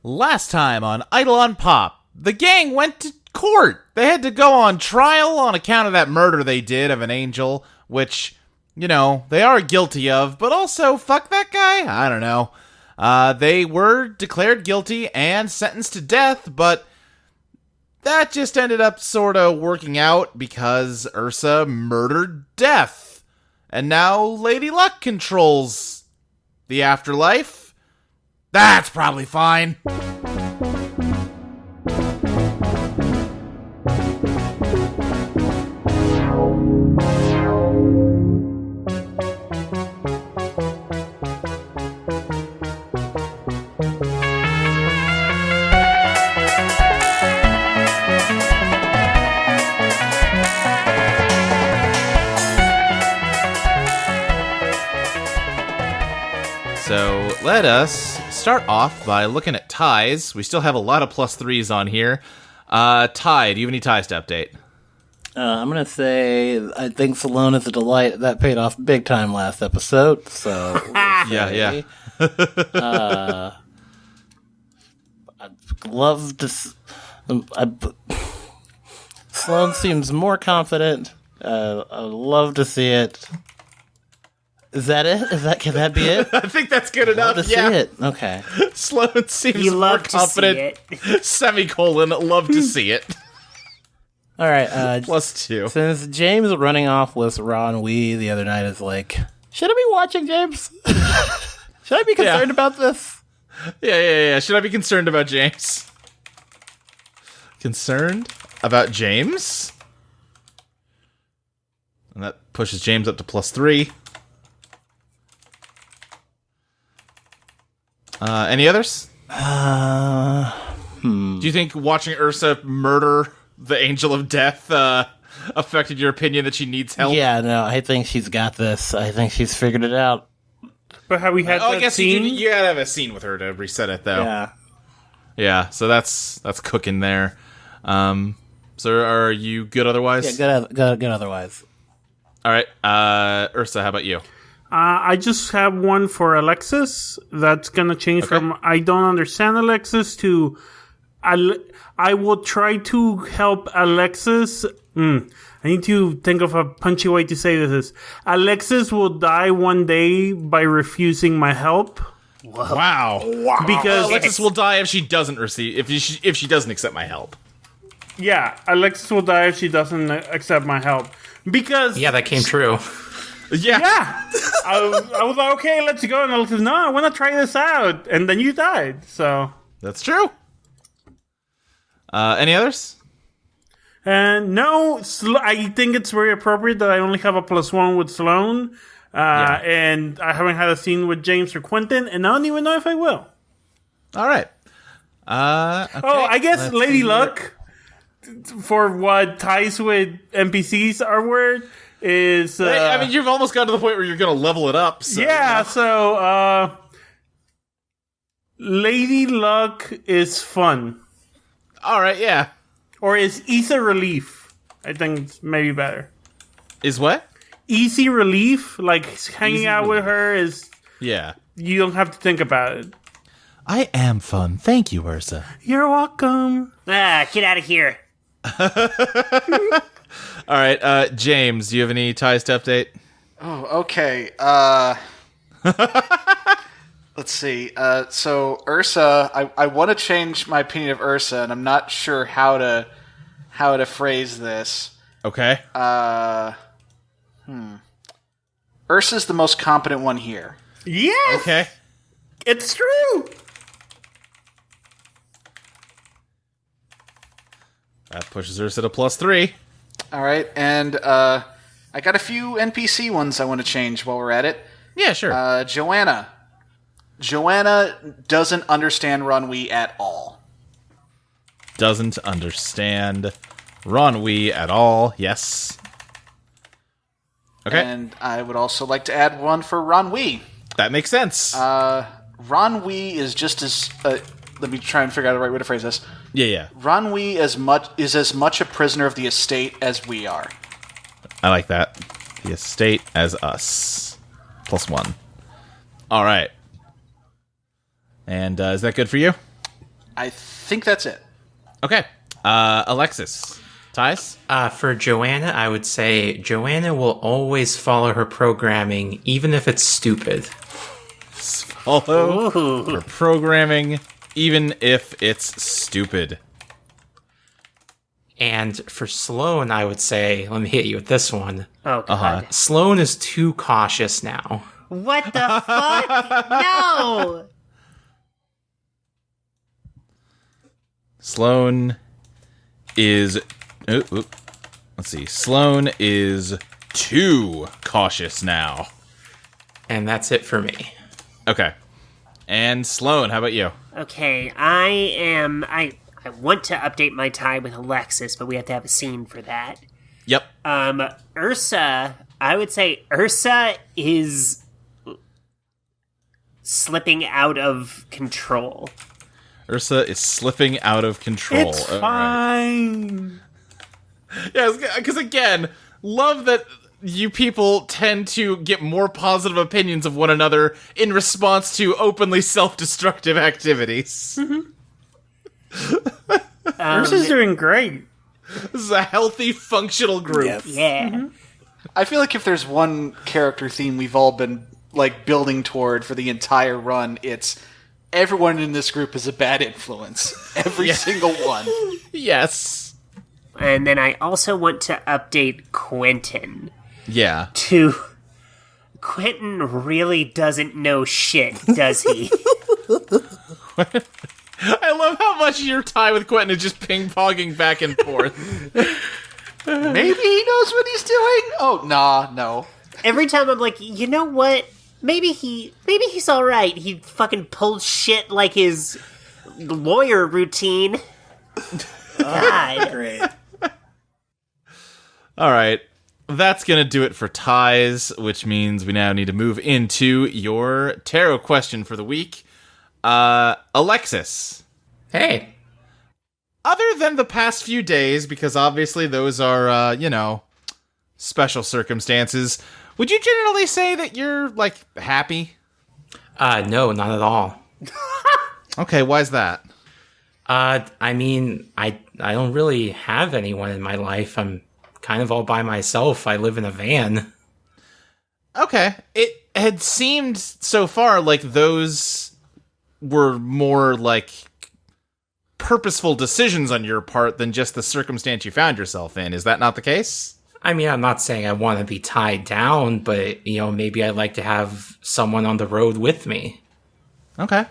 Last time on Eidolon POP, the gang went to court. They had to go on trial on account of that murder they did of an angel, which, you know, they are guilty of, but also, fuck that guy? I don't know. They were declared guilty and sentenced to death, but that just ended up sort of working out because Ursa murdered Death. And now Lady Luck controls the afterlife. That's probably fine. So let us start off by looking at ties. We still have a lot of +3s on here. Ty, do you have any ties to update? I'm going to say I think Sloane is a delight. That paid off big time last episode. So Yeah. I'd love to... Sloane seems more confident. I'd love to see it. Is that it? Can that be it? I think that's good enough. Love to see it. Okay. Sloane seems You more love to confident. see it. Semicolon, love to see it. All right. +2. Since James running off with Ron Wee the other night is like, should I be watching, James? Should I be concerned about this? Yeah. Should I be concerned about James? Concerned about James? And that pushes James up to +3. Any others? Do you think watching Ursa murder the Angel of Death affected your opinion that she needs help? Yeah, no, I think she's got this. I think she's figured it out. But have we had that I guess scene? you gotta have a scene with her to reset it, though. Yeah. So that's cooking there. So are you good otherwise? Yeah, good otherwise. All right. Ursa, how about you? I just have one for Alexis. That's going to change from I don't understand Alexis to I will try to help Alexis. I need to think of a punchy way to say this. Alexis will die one day by refusing my help. Wow. Because Alexis will die if she doesn't if she doesn't accept my help. Yeah, Alexis will die if she doesn't accept my help. Because Yeah, that came true. Yeah. I was like, okay, let's go. And Alexis, no, I want to try this out. And then you died, so. That's true. Any others? And no, I think it's very appropriate that I only have a +1 with Sloane. And I haven't had a scene with James or Quentin, and I don't even know if I will. All right. Okay. Oh, I guess Lady Luck, for what ties with NPCs are weird, is... I mean, you've almost got to the point where you're going to level it up. So, yeah, so Lady Luck is fun. All right, yeah. Or is easy relief. I think it's maybe better. Is what? Easy relief, like hanging out with her is... Yeah. You don't have to think about it. I am fun. Thank you, Ursa. You're welcome. Get out of here. All right, James, do you have any ties to update? Oh, okay. Let's see. So Ursa, I want to change my opinion of Ursa, and I'm not sure how to phrase this. Okay. Ursa's the most competent one here. Yes! Okay. It's true! That pushes Ursa to +3. All right, and I got a few NPC ones I want to change while we're at it. Yeah, sure. Joanna. Joanna doesn't understand Runwee at all. Doesn't understand Ronwee at all. Yes. Okay. And I would also like to add one for Runwee. That makes sense. Runwee is just as... let me try and figure out the right way to phrase this. Yeah. Runwee is as much a prisoner of the estate as we are. I like that. The estate as us. +1. All right. And is that good for you? I think that's it. Okay. Alexis. Ties? For Joanna, I would say Joanna will always follow her programming, even if it's stupid. Follow her programming, even if it's stupid. And for Sloane, I would say, let me hit you with this one. Oh, God. Sloane is too cautious now. What the fuck? No! Sloane is... let's see. Sloane is too cautious now. And that's it for me. Okay. And Sloane, how about you? Okay, I want to update my tie with Alexis, but we have to have a scene for that. Yep. Ursa, I would say Ursa is slipping out of control. Ursa is slipping out of control. It's All right. fine. Yeah, because again, love that you people tend to get more positive opinions of one another in response to openly self-destructive activities. Ursa's doing great. This is a healthy, functional group. Yeah. I feel like if there's one character theme we've all been like building toward for the entire run, it's everyone in this group is a bad influence. Every single one. Yes. And then I also want to update Quentin Yeah. to... Quentin really doesn't know shit, does he? I love how much your tie with Quentin is just ping-ponging back and forth. Maybe he knows what he's doing? Oh, nah, no. Every time I'm like, you know what? Maybe he's alright. He fucking pulls shit like his lawyer routine. God. Great. All right. That's going to do it for ties, which means we now need to move into your tarot question for the week. Alexis. Hey. Other than the past few days, because obviously those are, special circumstances, would you generally say that you're, happy? No, not at all. Okay, why's that? I mean, I don't really have anyone in my life. I'm kind of all by myself. I live in a van. Okay. It had seemed so far like those were more purposeful decisions on your part than just the circumstance you found yourself in. Is that not the case? I mean, I'm not saying I want to be tied down, but, maybe I'd like to have someone on the road with me. Okay.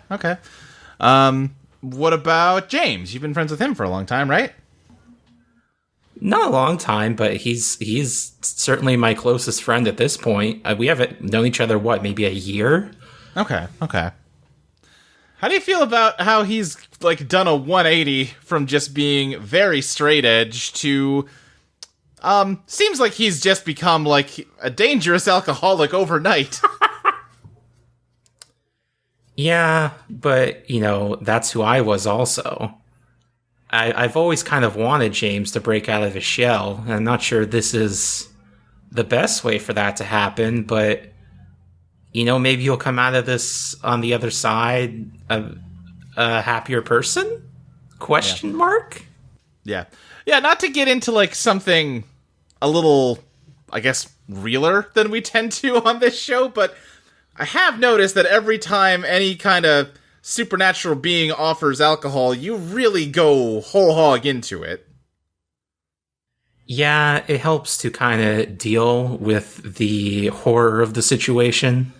What about James? You've been friends with him for a long time, right? Not a long time, but he's certainly my closest friend at this point. We haven't known each other, maybe a year? Okay. How do you feel about how he's, done a 180 from just being very straight edge to, seems like he's just become, a dangerous alcoholic overnight. Yeah, but, that's who I was also. I've always kind of wanted James to break out of his shell, and I'm not sure this is the best way for that to happen, but, maybe he'll come out of this on the other side a happier person? Question mark? Yeah, not to get into, something a little, I guess, realer than we tend to on this show, but I have noticed that every time any kind of supernatural being offers alcohol, you really go whole hog into it. Yeah, it helps to kind of deal with the horror of the situation.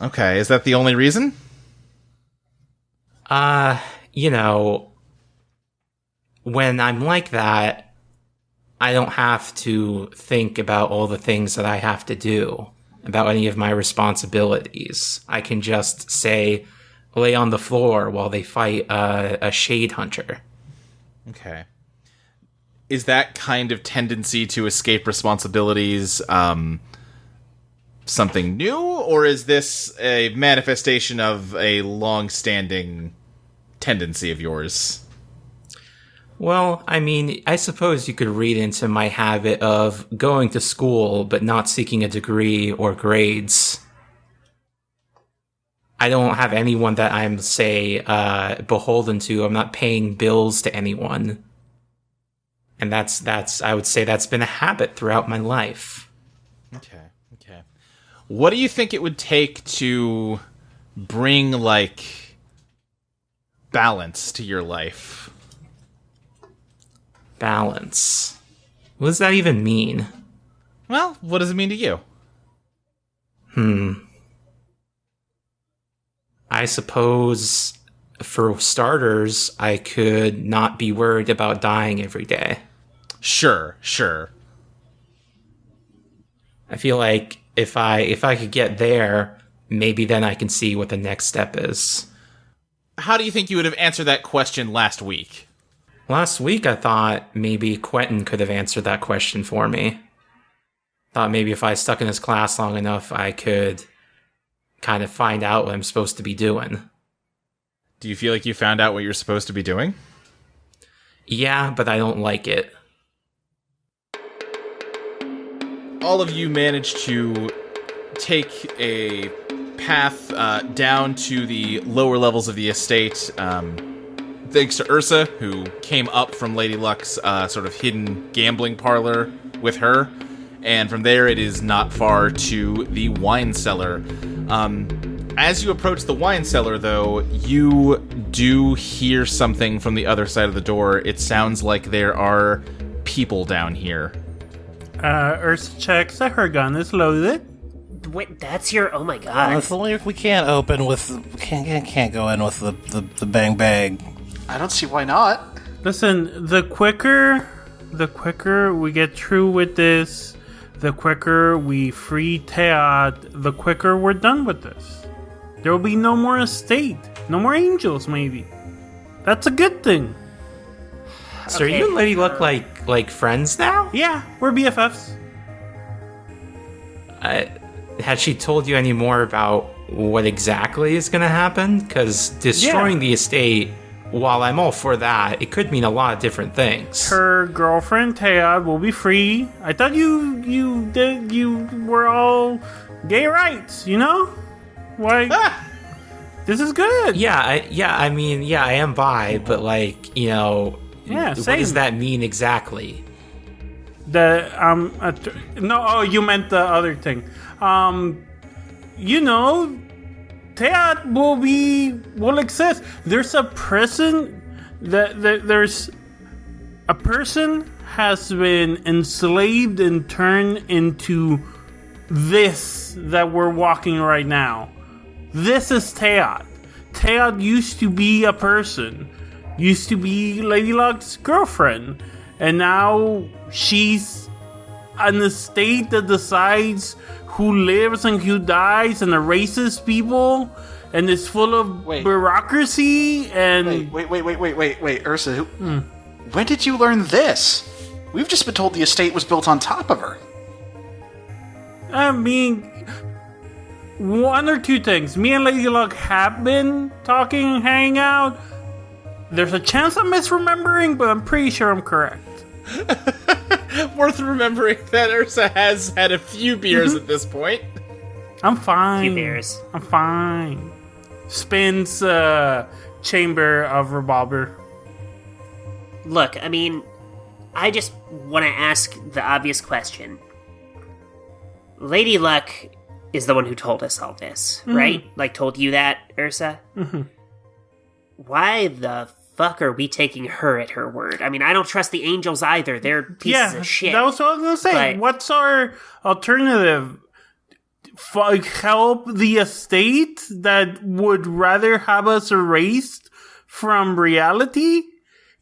Okay, is that the only reason? When I'm like that, I don't have to think about all the things that I have to do, about any of my responsibilities. I can just say, lay on the floor while they fight a shade hunter. Okay. Is that kind of tendency to escape responsibilities something new, or is this a manifestation of a long-standing tendency of yours? Well, I mean, I suppose you could read into my habit of going to school but not seeking a degree or grades. I don't have anyone that I'm, say, beholden to. I'm not paying bills to anyone. And that's I would say that's been a habit throughout my life. Okay. What do you think it would take to bring, like, balance to your life? Balance. What does that even mean? Well, what does it mean to you? I suppose, for starters, I could not be worried about dying every day. Sure. I feel like if I could get there, maybe then I can see what the next step is. How do you think you would have answered that question last week? Last week, I thought maybe Quentin could have answered that question for me. Thought maybe if I stuck in his class long enough, I could kind of find out what I'm supposed to be doing. Do you feel like you found out what you're supposed to be doing? Yeah, but I don't like it. All of you managed to take a path down to the lower levels of the estate, thanks to Ursa, who came up from Lady Luck's sort of hidden gambling parlor with her. And from there, it is not far to the wine cellar. As you approach the wine cellar, though, you do hear something from the other side of the door. It sounds like there are people down here. Ursa checks that her gun is loaded. Wait, that's your... Oh my god. Honestly, we can't open with... Can't go in with the bang bang. I don't see why not. Listen, the quicker we get through with this, the quicker we free Teat, the quicker we're done with this. There will be no more estate. No more angels, maybe. That's a good thing. So are you and Lady Luck like friends now? Yeah, we're BFFs. Had she told you any more about what exactly is going to happen? Because destroying the estate, while I'm all for that, it could mean a lot of different things. Her girlfriend Teat will be free. I thought you were all gay rights, you know? Why? This is good. I am bi, but like, you know, Yeah, what same. does that mean exactly? You meant the other thing. You know, Teat will exist. There's a person there's a person has been enslaved and turned into this that we're walking right now. This is Teat. Teat used to be a person. Used to be Lady Luck's girlfriend. And now she's an estate that decides who lives and who dies and erases people and is full of bureaucracy and... Wait, Ursa, when did you learn this? We've just been told the estate was built on top of her. I mean, one or two things. Me and Lady Luck have been talking and hanging out. There's a chance I'm misremembering, but I'm pretty sure I'm correct. Worth remembering that Ursa has had a few beers at this point. I'm fine. Few beers. I'm fine. Spins chamber of revolver. Look, I mean, I just want to ask the obvious question. Lady Luck is the one who told us all this, right? Like, told you that, Ursa? Mm-hmm. Why the fuck are we taking her at her word? I mean, I don't trust the angels either. They're pieces of shit. That was what I was going to say. But what's our alternative? Help the estate that would rather have us erased from reality?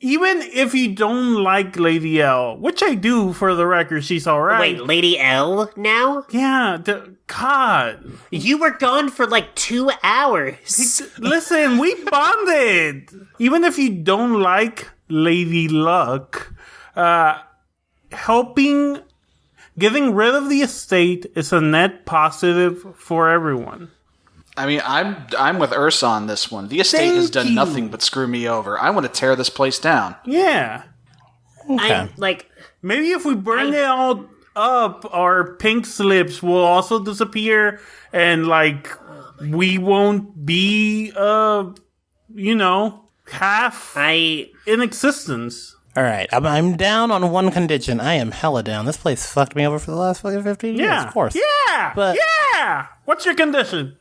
Even if you don't like Lady L, which I do, for the record, she's alright. Wait, Lady L now? Yeah, God. You were gone for like 2 hours. Listen, we bonded. Even if you don't like Lady Luck, getting rid of the estate is a net positive for everyone. I mean, I'm with Ursa on this one. The estate has done nothing but screw me over. I want to tear this place down. Yeah. Okay. Maybe if we burn it all up, our pink slips will also disappear, and we won't be, half in existence. All right, I'm down on one condition. I am hella down. This place fucked me over for the last fucking 15 years, Yeah, of course. Yeah, But- yeah. What's your condition?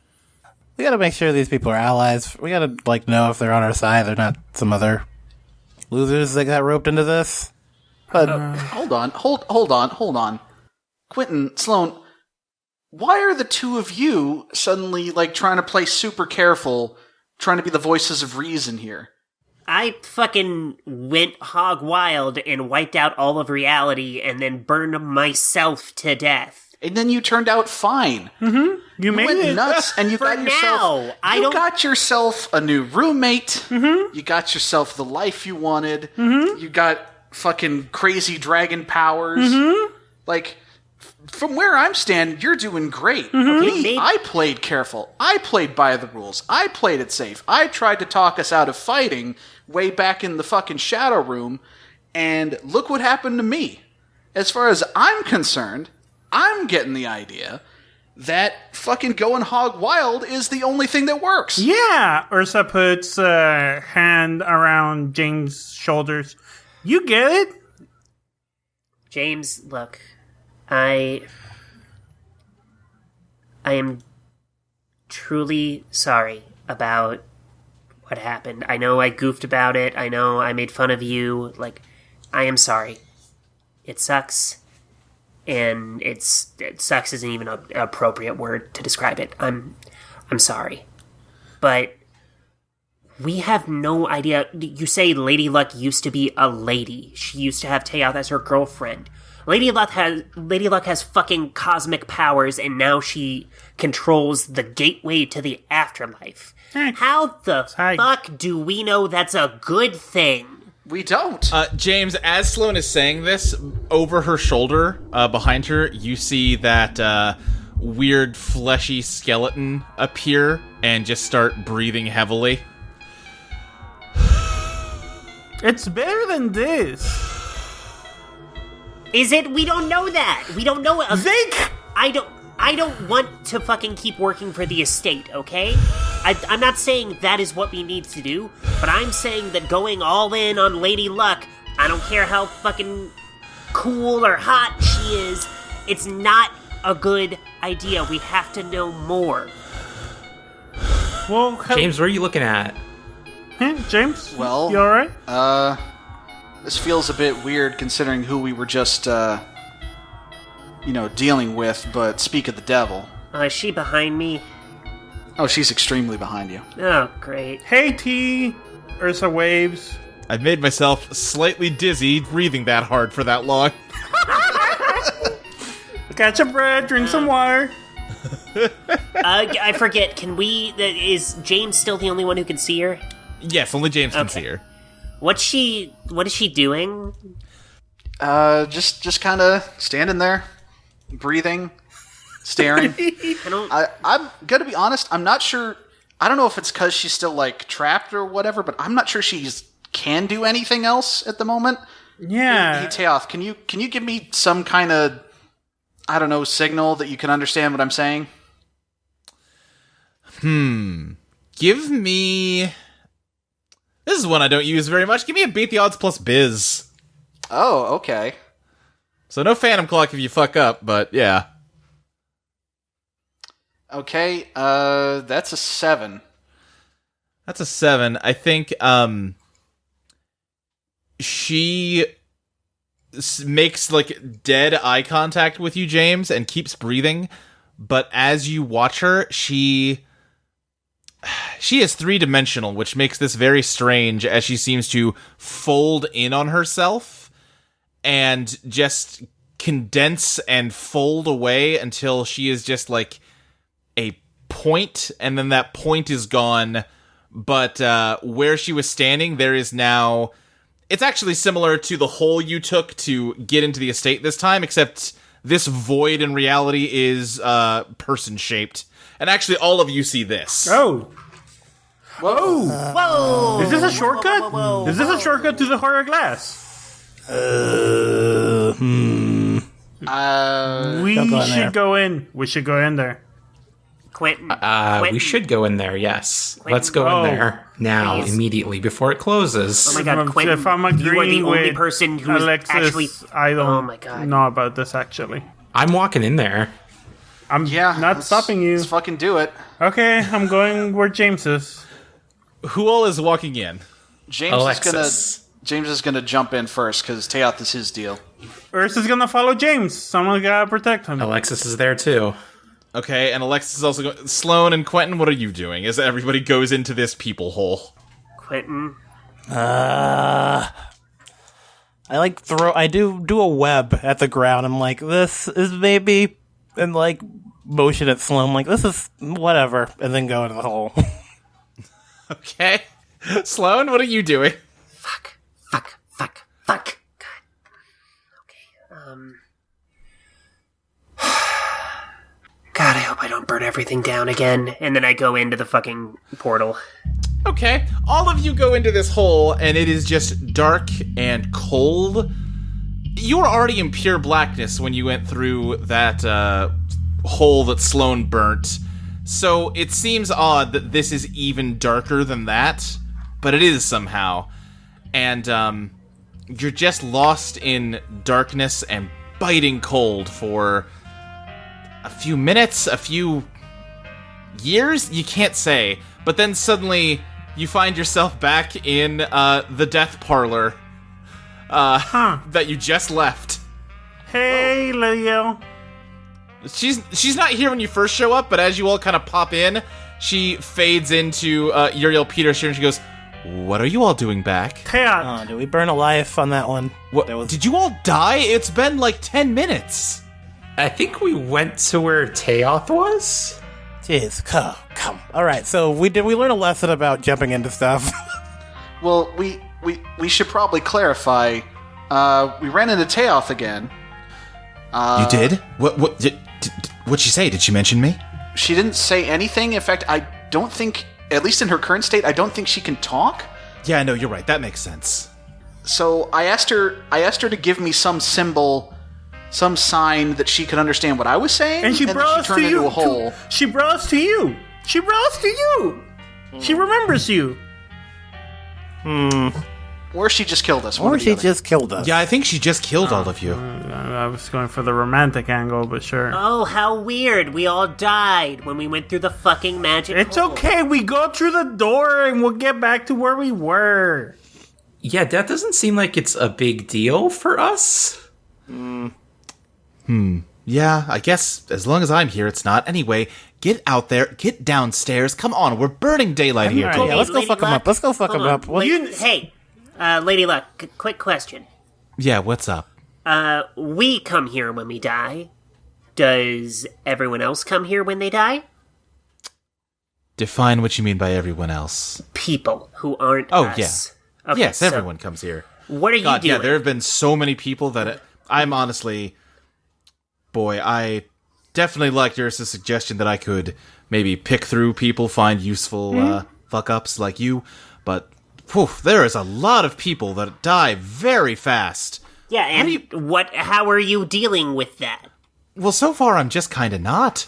We gotta make sure these people are allies. We gotta, know if they're on our side. They're not some other losers that got roped into this. But Hold on. Quentin, Sloane, why are the two of you suddenly, trying to play super careful, trying to be the voices of reason here? I fucking went hog wild and wiped out all of reality and then burned myself to death. And then you turned out fine. You You made went it. nuts, and you For got yourself. now, I you don't- got yourself a new roommate. You got yourself the life you wanted. You got fucking crazy dragon powers. From where I'm standing, you're doing great. Me, I played careful. I played by the rules. I played it safe. I tried to talk us out of fighting way back in the fucking shadow room, and look what happened to me. As far as I'm concerned, I'm getting the idea that fucking going hog wild is the only thing that works. Yeah, Ursa puts a hand around James' shoulders. You get it? James, look, I am truly sorry about what happened. I know I goofed about it. I know I made fun of you. I am sorry. It sucks. And it sucks isn't even an appropriate word to describe it. I'm sorry. But we have no idea. You say Lady Luck used to be a lady. She used to have Teoth as her girlfriend. Lady Luck has fucking cosmic powers, and now she controls the gateway to the afterlife. How the fuck do we know that's a good thing? We don't. James, as Sloane is saying this, over her shoulder, behind her, you see that weird fleshy skeleton appear and just start breathing heavily. It's better than this. Is it? We don't know that. We don't know it. Zeke! I don't want to fucking keep working for the estate, okay? I'm not saying that is what we need to do, but I'm saying that going all in on Lady Luck, I don't care how fucking cool or hot she is, it's not a good idea. We have to know more. Well, James, where are you looking at? James? Well, You alright? This feels a bit weird considering who we were just, dealing with, but speak of the devil. Is she behind me? Oh, she's extremely behind you. Oh, great. Hey, T. Ursa waves. I've made myself slightly dizzy breathing that hard for that long. Catch a breath, drink some water. I forget, is James still the only one who can see her? Yes, only James can see her. What is she doing? Just kind of standing there, breathing, staring. I'm gonna be honest. I'm not sure. I don't know if it's because she's still trapped or whatever, but I'm not sure can do anything else at the moment. Yeah. Hey, Teoth, can you give me some kind of signal that you can understand what I'm saying? Give me... This is one I don't use very much. Give me a beat the odds plus biz. Oh, okay. So no phantom clock if you fuck up, but yeah. Okay, that's a 7. That's a 7. I think, she makes, dead eye contact with you, James, and keeps breathing, but as you watch her, she is 3-dimensional, which makes this very strange, as she seems to fold in on herself and just condense and fold away until she is just a point, and then that point is gone. But where she was standing, there is now... It's actually similar to the hole you took to get into the estate this time, except this void in reality is person-shaped. And actually, all of you see this. Oh. Whoa! Whoa! Is this a shortcut? Whoa. Is this a shortcut to the horror glass? We We Don't go in should there. go in. We should go in there. Quentin. We Quentin. should go in there, yes. Quentin. Let's go in there now, Please. immediately, before it closes. Oh my god, Quentin, If I'm you are the agreeing only with person who's Alexis, actually... I don't Oh my god. know about this, actually. I'm walking in there. I'm not stopping you. Let's fucking do it. Okay, I'm going where James is. Who all is walking in? James is gonna jump in first because Teoth is his deal. Ursa's gonna follow James. Someone gotta protect him. Alexis is there, too. Okay, and Alexis is also going. Sloane and Quentin, what are you doing as everybody goes into this people hole? Quentin. I do a web at the ground. I'm like, this is maybe, and like motion at Sloane, like this is whatever, and then go into the hole. Okay. Sloane, what are you doing? Fuck. God. Okay, God, I hope I don't burn everything down again. And then I go into the fucking portal. Okay, all of you go into this hole, and it is just dark and cold. You were already in pure blackness when you went through that hole that Sloane burnt, so it seems odd that this is even darker than that, but it is somehow. And you're just lost in darkness and biting cold for a few minutes, a few years? You can't say. But then suddenly you find yourself back in the death parlor that you just left. Hey, Leo. She's not here when you first show up, but as you all kind of pop in, she fades into Uriel Peters here, and she goes, "What are you all doing back?" Teoth. Did we burn a life on that one? What? Did you all die? It's been like 10 minutes. I think we went to where Teoth was? Jeez, come. All right, so we learn a lesson about jumping into stuff. Well, we should probably clarify. We ran into Teoth again. You did? What'd she say? Did she mention me? She didn't say anything. In fact, I don't think, at least in her current state, I don't think she can talk. Yeah, no, you're right. That makes sense. So I asked her to give me some symbol, some sign that she could understand what I was saying, And she brought us to turned into you. a hole. She brought us to you. She brought us to you. She remembers you. Or she just killed us. Or she just killed us. Yeah, I think she just killed all of you. I was going for the romantic angle, but sure. Oh, how weird. We all died when we went through the fucking magic It's hole. okay. We go through the door and we'll get back to where we were. Yeah, that doesn't seem like it's a big deal for us. Yeah, I guess as long as I'm here, it's not. Anyway, get out there, get downstairs. Come on, we're burning daylight here. All right, Toby. yeah, let's go Lady fuck him Luck, up. Let's go fuck him hold on. up. Well, Hey, Lady Luck, quick question. Yeah, what's up? We come here when we die. Does everyone else come here when they die? Define what you mean by everyone else. People who aren't Oh, us. Okay, Yes, so everyone comes here. What are you God, doing? yeah, there have been so many people that I'm honestly... Boy, I definitely liked Ursa's suggestion that I could maybe pick through people, find useful fuck-ups like you, but there is a lot of people that die very fast. Yeah, and how are you dealing with that? Well, so far I'm just kind of not.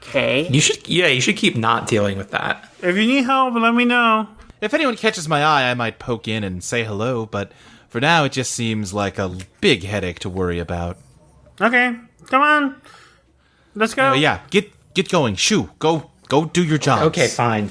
Okay. You should keep not dealing with that. If you need help, let me know. If anyone catches my eye, I might poke in and say hello, but for now it just seems like a big headache to worry about. Okay, come on. Let's go. Anyway, yeah, get going. Shoo, go do your job. Okay, fine.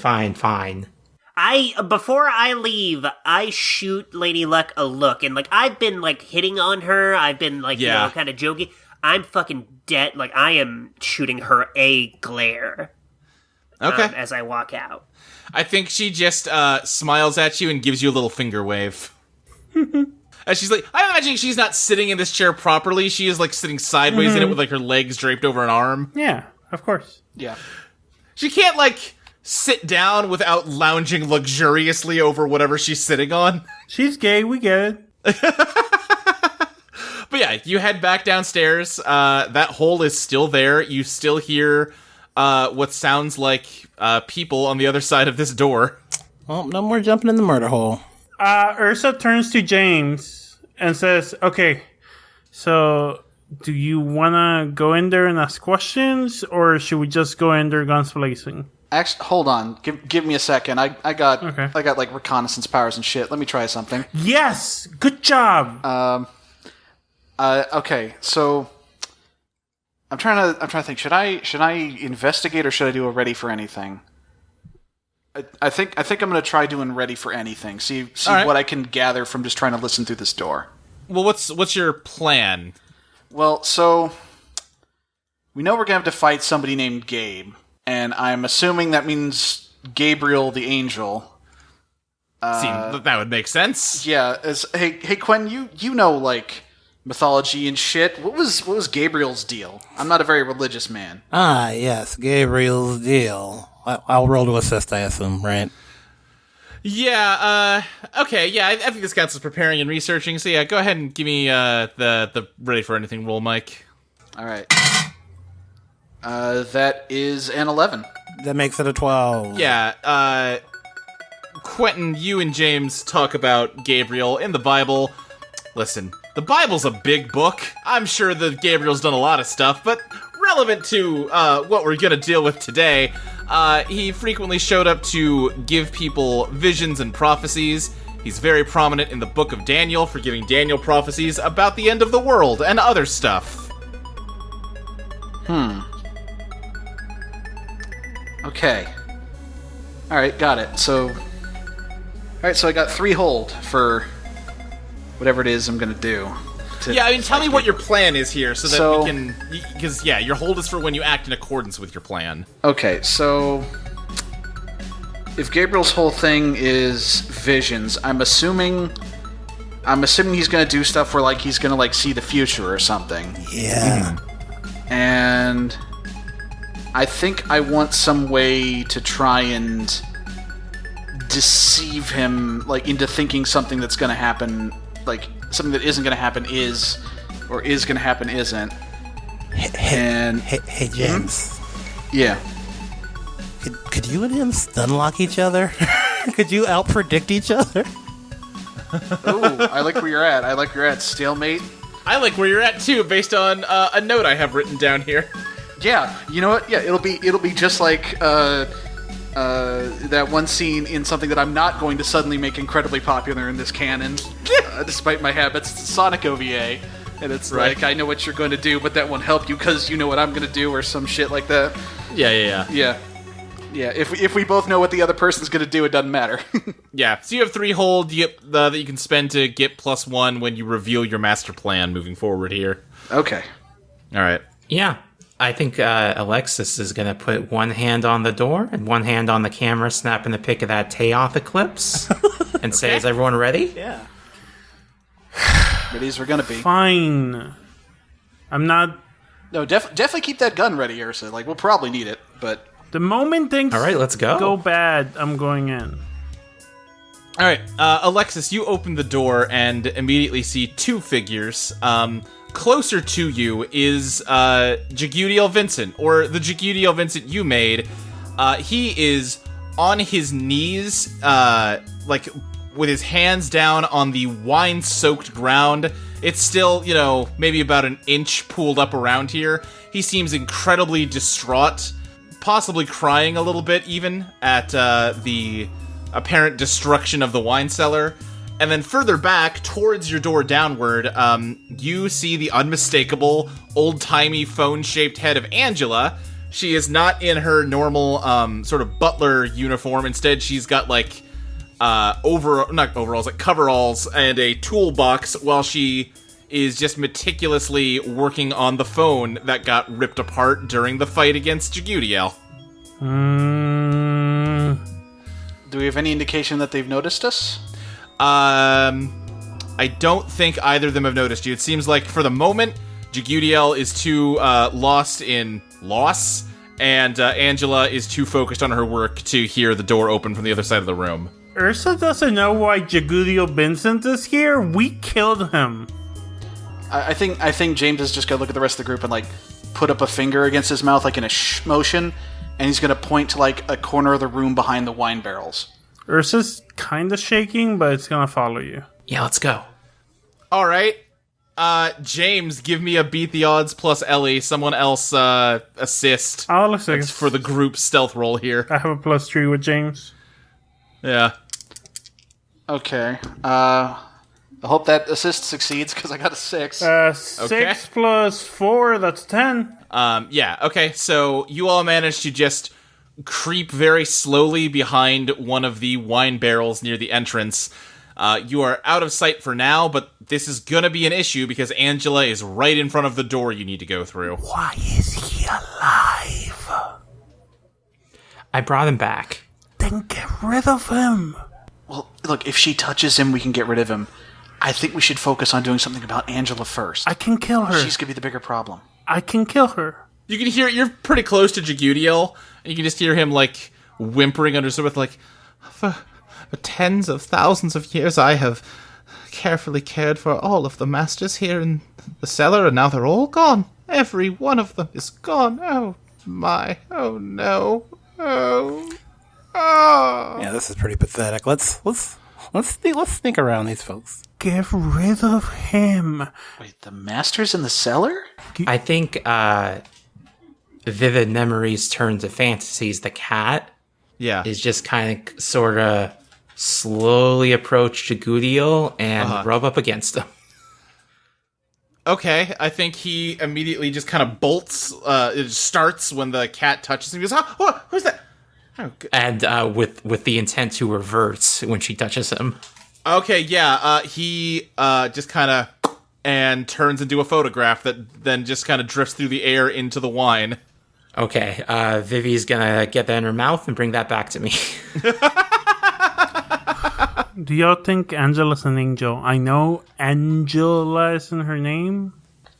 Before I leave, I shoot Lady Luck a look, and I've been hitting on her. I've been kind of joking. I'm fucking dead. I am shooting her a glare. Okay. As I walk out. I think she just smiles at you and gives you a little finger wave. And she's like, I'm imagining she's not sitting in this chair properly. She is sitting sideways in it with her legs draped over an arm. Yeah, of course. Yeah. She can't sit down without lounging luxuriously over whatever she's sitting on. She's gay, we get it. But yeah, you head back downstairs. That hole is still there. You still hear what sounds like people on the other side of this door. well, no more jumping in the murder hole. Ursa turns to James and says, okay, so Do you want to go in there and ask questions, or should we just go in there guns blazing? Actually, hold on. Give me a second. I got like reconnaissance powers and shit. Let me try something. Yes! Good job! Okay, so I'm trying to think. Should I investigate or should I do a ready for anything? I think I'm going to try doing ready for anything. See right. what I can gather from just trying to listen through this door. Well, what's your plan? Well, so we know we're going to have to fight somebody named Gabe, and I'm assuming that means Gabriel the Angel. That would make sense. Yeah. Hey, Quentin, you know like mythology and shit. What was Gabriel's deal? I'm not a very religious man. Ah, yes, Gabriel's deal. I'll roll to assist, I assume, right? Yeah, okay, yeah, I think this counts as preparing and researching, so yeah, go ahead and give me the ready for anything roll, Mike. Alright. That is an 11. That makes it a 12. Yeah, Quentin, you and James talk about Gabriel in the Bible. Listen, the Bible's a big book. I'm sure that Gabriel's done a lot of stuff, but relevant to what we're gonna deal with today, he frequently showed up to give people visions and prophecies. He's very prominent in the book of Daniel for giving Daniel prophecies about the end of the world and other stuff. Okay. Alright, got it. So I got 3 hold for whatever it is I'm gonna do. Yeah, I mean, tell me what your plan is here so that we can... Because, yeah, your hold is for when you act in accordance with your plan. Okay, so if Gabriel's whole thing is visions, I'm assuming he's gonna do stuff where, like, he's gonna, like, see the future or something. Yeah. And I think I want some way to try and deceive him, like, into thinking something that's gonna happen, like, something that isn't gonna happen is, or is gonna happen isn't. Hey, James. Yeah. Could you and him stunlock each other? Could you out-predict each other? Ooh, I like where you're at. Stalemate. I like where you're at, too, based on a note I have written down here. Yeah, you know what? Yeah, it'll be just like that one scene in something that I'm not going to suddenly make incredibly popular in this canon, despite my habits. It's Sonic OVA, and it's right. like, I know what you're going to do, but that won't help you because you know what I'm going to do, or some shit like that. Yeah. Yeah, if we both know what the other person's going to do, it doesn't matter. Yeah, so you have 3 hold that you can spend to get +1 when you reveal your master plan moving forward here. Okay. All right. Yeah. I think Alexis is going to put one hand on the door and one hand on the camera, snapping a pic of that Teoth eclipse, and say, "Is everyone ready?" Yeah. Ready as we're going to be. Fine. I'm not... No, definitely keep that gun ready, Ursa. Like, we'll probably need it, but... The moment things All right, let's go. go bad, I'm going in. All right, Alexis, you open the door and immediately see 2 figures. Closer to you is Jagudiel Vincent, or the Jagudiel Vincent you made. He is on his knees, like with his hands down on the wine-soaked ground. It's still, maybe about an inch pooled up around here. He seems incredibly distraught, possibly crying a little bit even at the apparent destruction of the wine cellar. And then further back, towards your door downward, you see the unmistakable, old-timey, phone-shaped head of Angela. She is not in her normal, sort of butler uniform. Instead, she's got, like, coveralls and a toolbox while she is just meticulously working on the phone that got ripped apart during the fight against Jagudiel. Do we have any indication that they've noticed us? I don't think either of them have noticed you. It seems like, for the moment, Jagudiel is too lost in loss, and Angela is too focused on her work to hear the door open from the other side of the room. Ursa doesn't know why Jagudiel Vincent is here. We killed him. I think James is just gonna look at the rest of the group and, like, put up a finger against his mouth, like in a shh motion, and he's gonna point to, like, a corner of the room behind the wine barrels. Ursa's kind of shaking, but it's gonna follow you. Yeah, let's go. All right. James, give me a beat the odds plus Ellie. Someone else, assist. I'll assist. For the group stealth roll here. I have a +3 with James. Yeah. Okay. I hope that assist succeeds, because I got a 6. 6 plus 4, that's 10. Yeah, okay, so you all managed to just creep very slowly behind one of the wine barrels near the entrance. You are out of sight for now, but this is gonna be an issue because Angela is right in front of the door you need to go through. Why is he alive? I brought him back. Then get rid of him. Well, look, if she touches him, we can get rid of him. I think we should focus on doing something about Angela first. I can kill her. She's gonna be the bigger problem. I can kill her. You can hear, you're pretty close to Jagudiel, and you can just hear him, like, whimpering under his breath, like, for tens of thousands of years I have carefully cared for all of the masters here in the cellar, and now they're all gone. Every one of them is gone. Oh, my. Oh, no. Oh. Oh. Yeah, this is pretty pathetic. Let's sneak around these folks. Get rid of him. Wait, the master's in the cellar? I think Vivid Memories turn to Fantasies. The cat Yeah. is just kind of sort of slowly approach Jagudiel and rub up against him. Okay, I think he immediately just kind of bolts. It starts when the cat touches him. He goes, "Oh, who's that?" Oh, And with the intent to revert when she touches him. okay, yeah. He just kind of and turns into a photograph that then just kind of drifts through the air into the wine. Okay, Vivi's gonna get that in her mouth and bring that back to me. Do y'all think Angela's an angel? I know Angela isn't her name.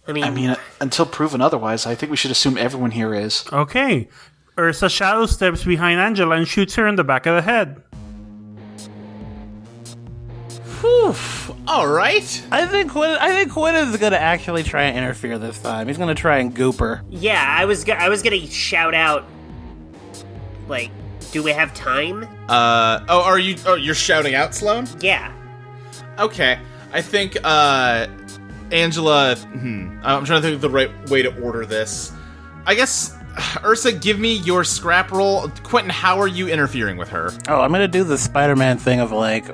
I mean, I mean, until proven otherwise, I think we should assume everyone here is. Okay. Ursa shadow steps behind Angela and shoots her in the back of the head. Whew. All right. I think Quentin's gonna actually try and interfere this time. He's gonna try and goop her. yeah, I was gonna shout out, like, do we have time? You're shouting out, Sloane? Yeah. Okay. I think, Angela, I'm trying to think of the right way to order this. I guess, Ursa, give me your scrap roll. Quentin, how are you interfering with her? Oh, I'm gonna do the Spider-Man thing of like,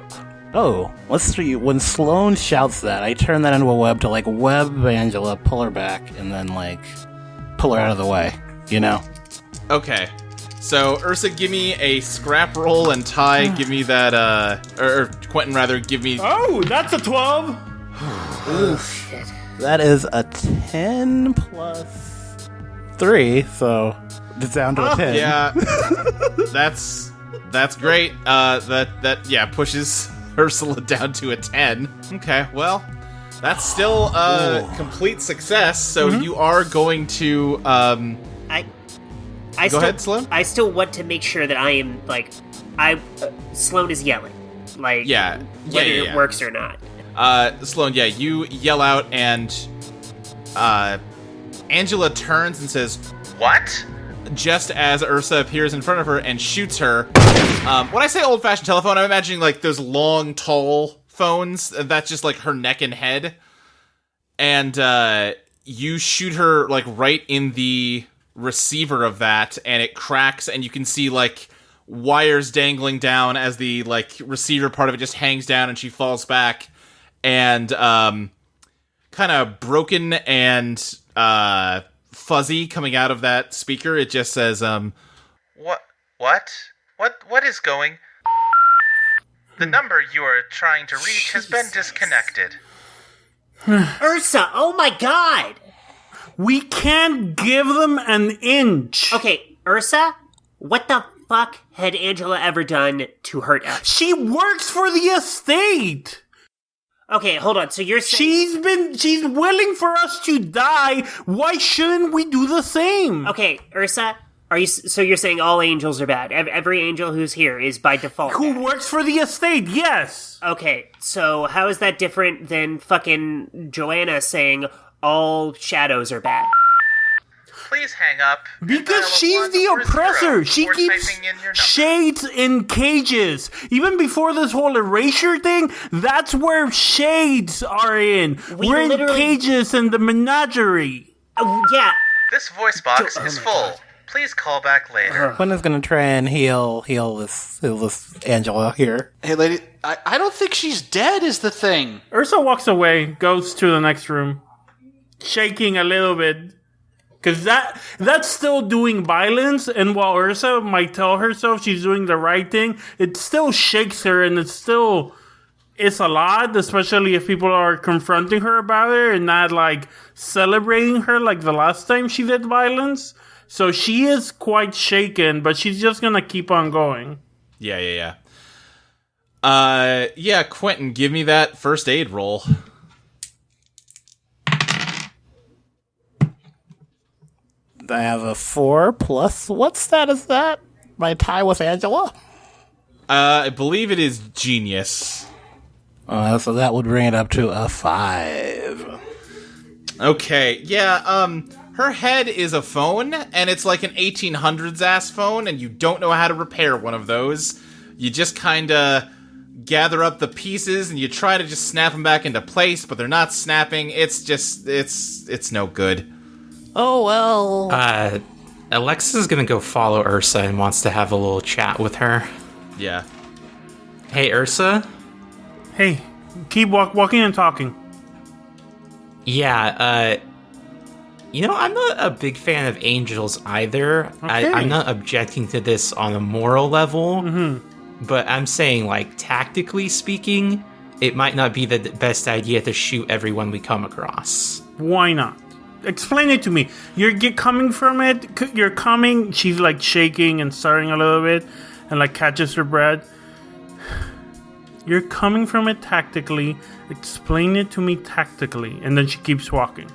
oh, let's see. When Sloane shouts that, I turn that into a web to like web Angela, pull her back, and then like pull her out of the way. You know? Okay. So, Ursa, give me a scrap roll, and Ty, give me that, or Quentin, rather, give me... Oh, that's a 12! That is a 10 plus 3, so it's down to a 10. Yeah, that's great. That pushes Ursula down to a 10. Okay, well, that's still a complete success. So you are going to I go ahead, Sloane. I still want to make sure that I am like, Sloane is yelling, like, Yeah, whether yeah. it works or not. Sloane, yeah, you yell out, and Angela turns and says, "What?" Just as Ursa appears in front of her and shoots her. When I say old-fashioned telephone, I'm imagining like those long, tall phones. That's just like her neck and head. And you shoot her like right in the receiver of that, and it cracks, and you can see like wires dangling down as the like receiver part of it just hangs down, and she falls back, and kind of broken and fuzzy coming out of that speaker. It just says, What is going? The number you are trying to reach has been disconnected. Ursa, oh my god! We can't give them an inch. Okay, Ursa, what the fuck had Angela ever done to hurt us? She works for the estate. Okay, hold on. So you're saying She's willing for us to die. Why shouldn't we do the same? okay, Ursa? So you're saying all angels are bad? Every angel who's here is by default Who bad. works for the estate? Yes. Okay, so how is that different than fucking Joanna saying all shadows are bad? Please hang up. Because she's the oppressor. She keeps shades in cages. Even before this whole erasure thing, that's where shades are in. We're in cages in the menagerie. Yeah. This voice box is full. Please call back later. Quentin's gonna try and heal this Angela here. Hey, lady, I don't think she's dead is the thing. Ursa walks away, goes to the next room, shaking a little bit. Because that's still doing violence, and while Ursa might tell herself she's doing the right thing, it still shakes her, and it's a lot, especially if people are confronting her about it and not, like, celebrating her like the last time she did violence. So she is quite shaken, but she's just gonna keep on going. Yeah. Quentin, give me that first aid roll. I have a 4 plus. What stat is that? My tie with Angela? I believe it is genius. So that would bring it up to a 5. Okay, yeah, her head is a phone, and it's like an 1800s ass phone, and you don't know how to repair one of those. You just kinda gather up the pieces, and you try to just snap them back into place, but they're not snapping. It's no good. Oh, well. Alexis is gonna go follow Ursa and wants to have a little chat with her. Yeah. Hey, Ursa? Hey, keep walking and talking. Yeah, I'm not a big fan of angels either. Okay. I'm not objecting to this on a moral level, but I'm saying, like, tactically speaking, it might not be the best idea to shoot everyone we come across. Why not? Explain it to me. You're coming from it. You're coming. She's like shaking and starting a little bit, and like catches her breath. You're coming from it tactically. Explain it to me tactically, and then she keeps walking.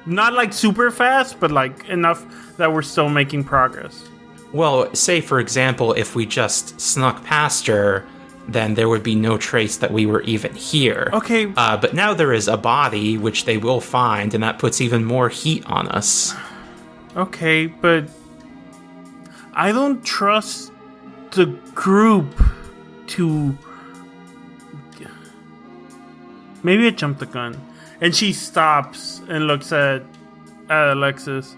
Not like super fast, but like enough that we're still making progress. Well, say for example, if we just snuck past her, then there would be no trace that we were even here. Okay. But now there is a body, which they will find, and that puts even more heat on us. Okay, but I don't trust the group to... Maybe I jumped the gun. And she stops and looks at Alexis.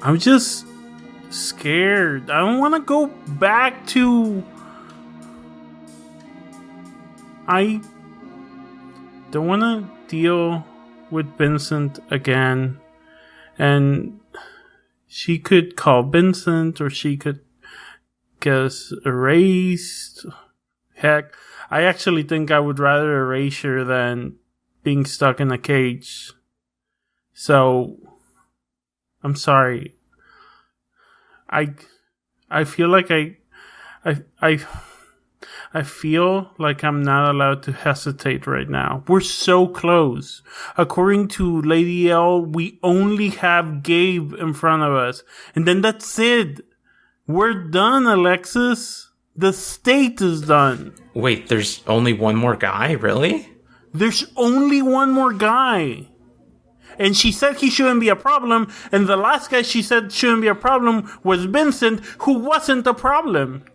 I'm just scared. I don't want to go back to... I don't want to deal with Vincent again. And she could call Vincent, or she could get us erased. Heck, I actually think I would rather erase her than being stuck in a cage. So, I'm sorry. I feel like I feel like I'm not allowed to hesitate right now. We're so close. According to Lady L, we only have Gabe in front of us. And then that's it. We're done, Alexis. The state is done. Wait, there's only one more guy? Really? There's only one more guy. And she said he shouldn't be a problem. And the last guy she said shouldn't be a problem was Vincent, who wasn't a problem.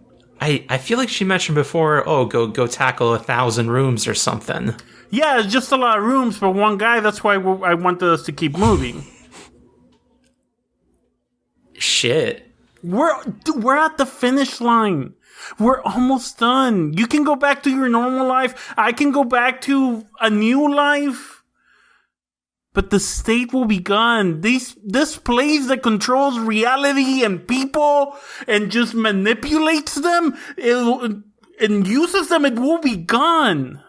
I feel like she mentioned before, go tackle 1,000 rooms or something. Yeah, it's just a lot of rooms for one guy. That's why I wanted us to keep moving. Shit. We're at the finish line. We're almost done. You can go back to your normal life. I can go back to a new life. But the state will be gone. This place that controls reality and people and just manipulates them and uses them, it will be gone.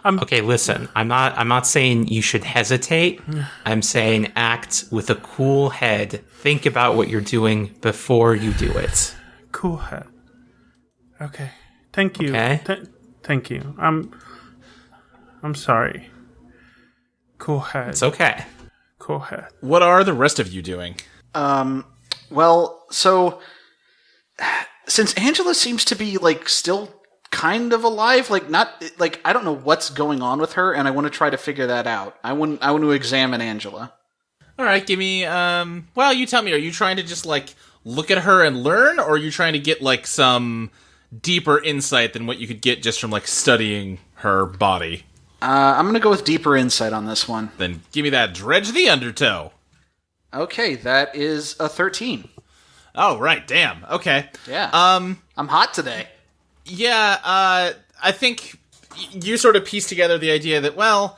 Okay, listen. I'm not saying you should hesitate. I'm saying act with a cool head. Think about what you're doing before you do it. Cool head. Okay. Thank you. Okay. Thank you. I'm sorry. Cool head. It's okay. Cool head. What are the rest of you doing? Well, so since Angela seems to be like still kind of alive, like not like I don't know what's going on with her, and I want to try to figure that out. I want to examine Angela. All right, give me, well, you tell me, are you trying to just, like, look at her and learn, or are you trying to get, like, some deeper insight than what you could get just from, like, studying her body? I'm going to go with deeper insight on this one. Then give me that dredge the undertow. Okay, that is a 13. Oh, right, damn, okay. Yeah. I'm hot today. Yeah, I think you sort of piece together the idea that, well,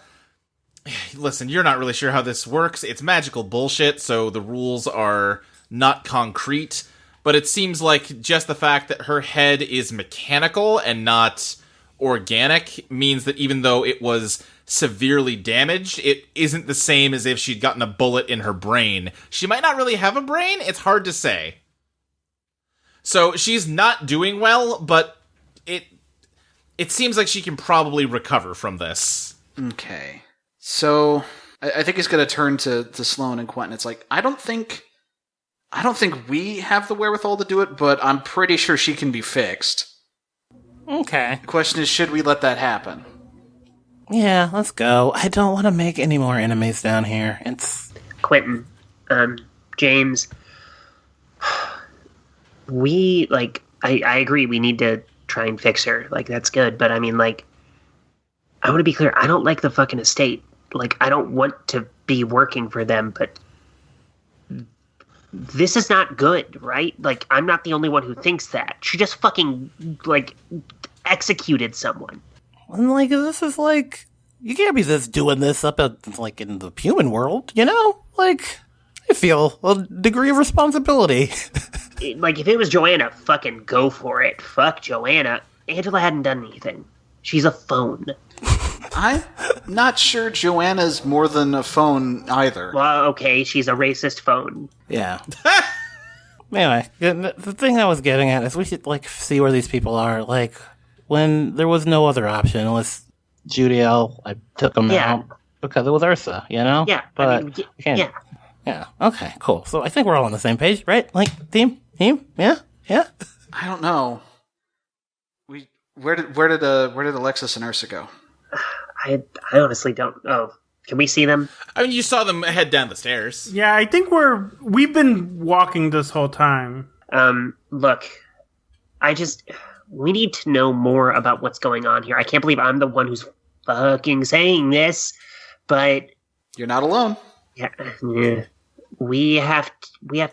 listen, you're not really sure how this works. It's magical bullshit, so the rules are not concrete, but it seems like just the fact that her head is mechanical and not organic means that even though it was severely damaged, it isn't the same as if she'd gotten a bullet in her brain. She might not really have a brain, it's hard to say. So she's not doing well, but it seems like she can probably recover from this. Okay. So I think he's going to turn to Sloane and Quentin. It's like, I don't think we have the wherewithal to do it, but I'm pretty sure she can be fixed. Okay. The question is, should we let that happen? Yeah, let's go. I don't want to make any more enemies down here. It's... Quentin, James, we, like, I agree, we need to try and fix her. Like, that's good, but I mean, like, I want to be clear, I don't like the fucking estate. Like, I don't want to be working for them, but this is not good, right? Like, I'm not the only one who thinks that. She just fucking, like, executed someone. And, like, this is, like... You can't be just doing this up at, like, in the human world, you know? Like, I feel a degree of responsibility. Like, if it was Joanna, fucking go for it. Fuck Joanna. Angela hadn't done anything. She's a phone. I'm not sure Joanna's more than a phone either. Well, okay, she's a racist phone. Yeah. Anyway, the thing I was getting at is we should, like, see where these people are. Like, when there was no other option, unless Judiel, I took him out because it was Ursa, you know? Yeah, but I mean, we can't. Yeah, okay, cool. So I think we're all on the same page, right? Like, team? Yeah? I don't know. Where did Alexis and Ursa go? I honestly don't. Oh, can we see them? I mean, you saw them head down the stairs. Yeah, I think we've been walking this whole time. Look, we need to know more about what's going on here. I can't believe I'm the one who's fucking saying this, but You're not alone. yeah, we have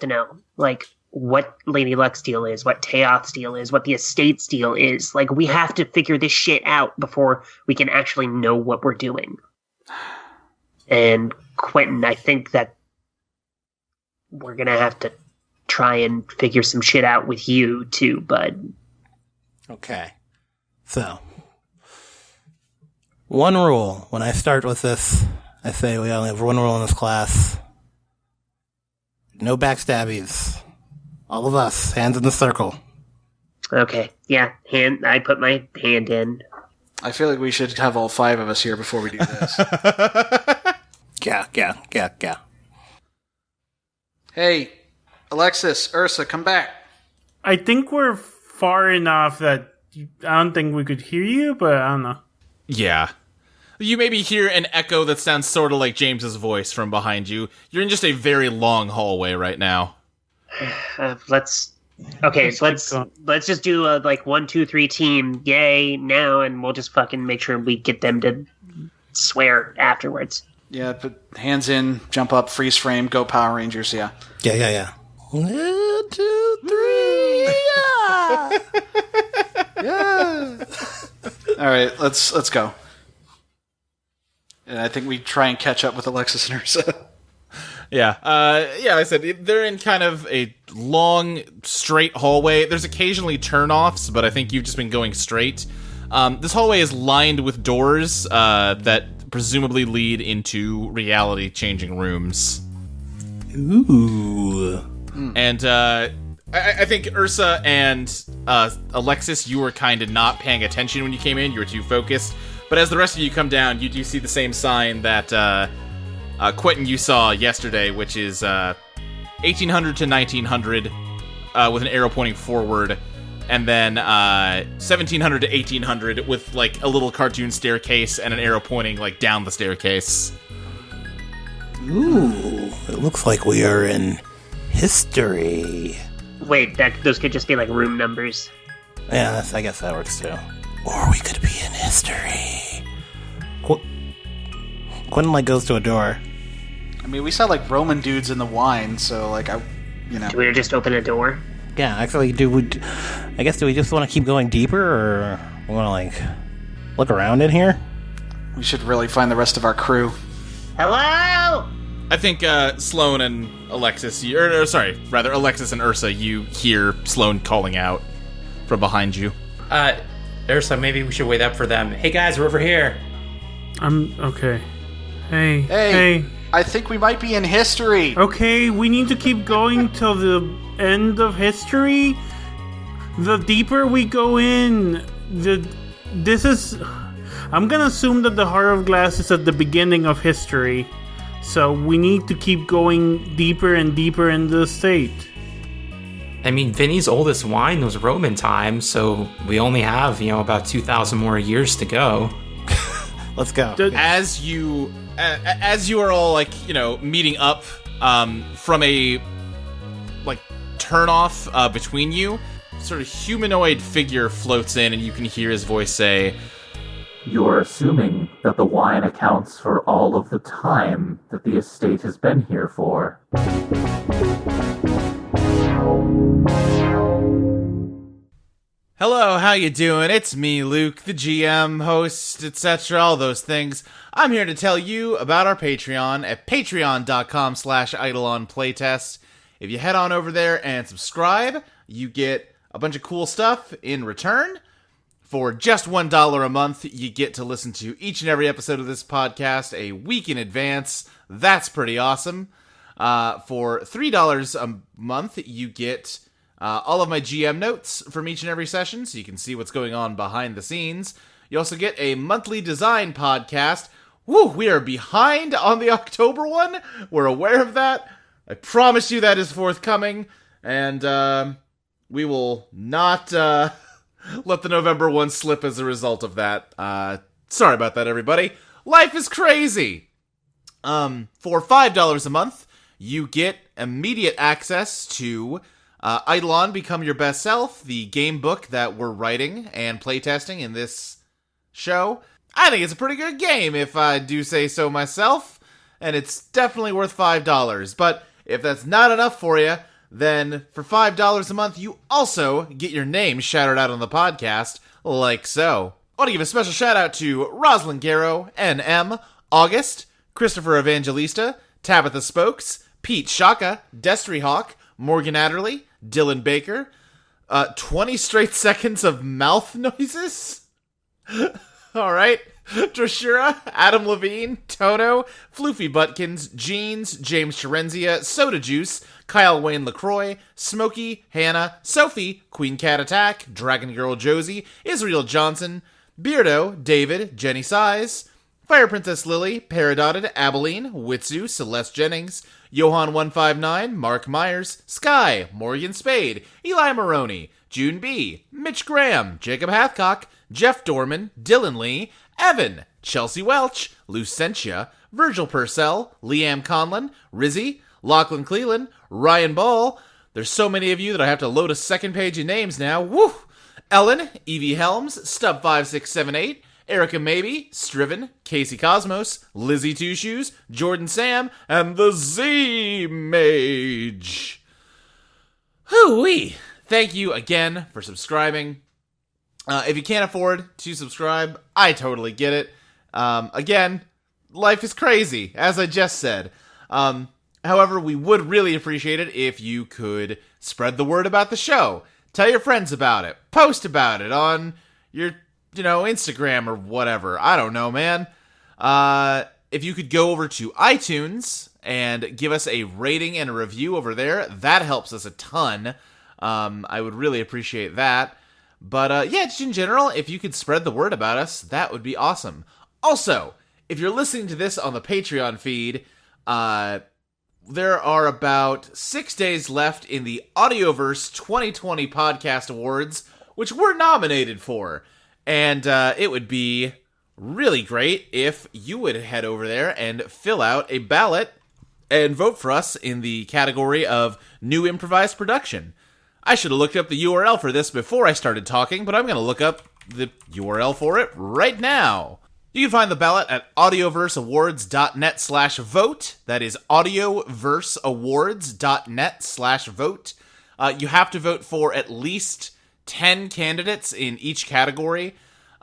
to know, like, what Lady Luck's deal is, what Teoth's deal is, what the estate's deal is. Like, we have to figure this shit out before we can actually know what we're doing. And Quentin, I think that we're gonna have to try and figure some shit out with you too, bud. Okay. So, one rule. When I start with this, I say we only have one rule in this class. No backstabbies. All of us, hands in the circle. Okay, yeah, I put my hand in. I feel like we should have all 5 of us here before we do this. Yeah. Hey, Alexis, Ursa, come back. I think we're far enough that I don't think we could hear you, but I don't know. Yeah. You maybe hear an echo that sounds sort of like James's voice from behind you. You're in just a very long hallway right now. Let's just do a, like, 1, 2, 3 team, yay, now, and we'll just fucking make sure we get them to swear afterwards. Yeah, put hands in, jump up, freeze frame, go Power Rangers, yeah. Yeah. 1, 2, 3, yeah! Yeah. All right, let's go. And I think we try and catch up with Alexis and Ursa. Yeah, I said they're in kind of a long, straight hallway. There's occasionally turnoffs, but I think you've just been going straight. This hallway is lined with doors that presumably lead into reality-changing rooms. Ooh. And I think Ursa and Alexis, you were kind of not paying attention when you came in. You were too focused. But as the rest of you come down, you do see the same sign that Quentin you saw yesterday, which is 1800 to 1900 with an arrow pointing forward, and then 1700 to 1800 with, like, a little cartoon staircase and an arrow pointing, like, down the staircase. Ooh. It looks like we are in history. Wait, those could just be like room numbers. Yeah, I guess that works too. Or we could be in history. Quentin like goes to a door. I mean, we saw like Roman dudes in the wine, so like Do we just open a door? Yeah, actually, do we just want to keep going deeper, or we want to like look around in here? we should really find the rest of our crew. Hello? I think Sloane and Alexis, Alexis and Ursa, you hear Sloane calling out from behind you. Ursa, maybe we should wait up for them. Hey guys, we're over here. I'm okay. Hey. Hey, I think we might be in history. Okay, we need to keep going till the end of history. The deeper we go in, I'm gonna assume that the Heart of Glass is at the beginning of history. So we need to keep going deeper and deeper in the state. I mean, Vinny's oldest wine was Roman times, so we only have, about 2,000 more years to go. Let's go. As you are all meeting up from a turn off between you, sort of humanoid figure floats in, and you can hear his voice say, "You are assuming that the wine accounts for all of the time that the estate has been here for." "Hello, how you doing? It's me, Luke, the GM, host, etc., all those things. I'm here to tell you about our Patreon at patreon.com/Eidolon Playtest. If you head on over there and subscribe, you get a bunch of cool stuff in return. For just $1 a month, you get to listen to each and every episode of this podcast a week in advance. That's pretty awesome. For $3 a month, you get all of my GM notes from each and every session, so you can see what's going on behind the scenes. You also get a monthly design podcast. Woo, we are behind on the October one. We're aware of that. I promise you that is forthcoming, and we will not let the November one slip as a result of that. Sorry about that, everybody. Life is crazy. For $5 a month, you get immediate access to Eidolon Become Your Best Self, the game book that we're writing and playtesting in this show. I think it's a pretty good game, if I do say so myself, and it's definitely worth $5. But if that's not enough for you, then for $5 a month, you also get your name shouted out on the podcast, like so. I want to give a special shout out to Rosalind Garrow, NM, August, Christopher Evangelista, Tabitha Spokes, Pete Shaka, Destry Hawk, Morgan Adderley, Dylan Baker, 20 straight seconds of mouth noises? Alright. Drashura, Adam Levine, Tono, Floofy Butkins, Jeans, James Terenzia, Soda Juice, Kyle Wayne LaCroix, Smokey, Hannah, Sophie, Queen Cat Attack, Dragon Girl Josie, Israel Johnson, Beardo, David, Jenny Size, Fire Princess Lily, Paradotted, Abilene, Witsu, Celeste Jennings, Johan159, Mark Myers, Sky, Morgan Spade, Eli Maroney, June B, Mitch Graham, Jacob Hathcock, Jeff Dorman, Dylan Lee, Evan, Chelsea Welch, Lucentia, Virgil Purcell, Liam Conlon, Rizzy, Lachlan Cleland, Ryan Ball. There's so many of you that I have to load a second page of names now. Woo! Ellen, Evie Helms, Stub5678, Erica Maybe, Striven, Casey Cosmos, Lizzie Two Shoes, Jordan Sam, and the Z Mage. Hoo-wee! Thank you again for subscribing. If you can't afford to subscribe, I totally get it. Again, life is crazy, as I just said. However, we would really appreciate it if you could spread the word about the show. Tell your friends about it. Post about it on your, Instagram or whatever. I don't know, man. If you could go over to iTunes and give us a rating and a review over there, that helps us a ton. I would really appreciate that. But, just in general, if you could spread the word about us, that would be awesome. Also, if you're listening to this on the Patreon feed, there are about 6 days left in the Audioverse 2020 Podcast Awards, which we're nominated for. And it would be really great if you would head over there and fill out a ballot and vote for us in the category of New Improvised Production. I should have looked up the URL for this before I started talking, but I'm going to look up the URL for it right now. You can find the ballot at audioverseawards.net/vote. That is audioverseawards.net/vote. You have to vote for at least 10 candidates in each category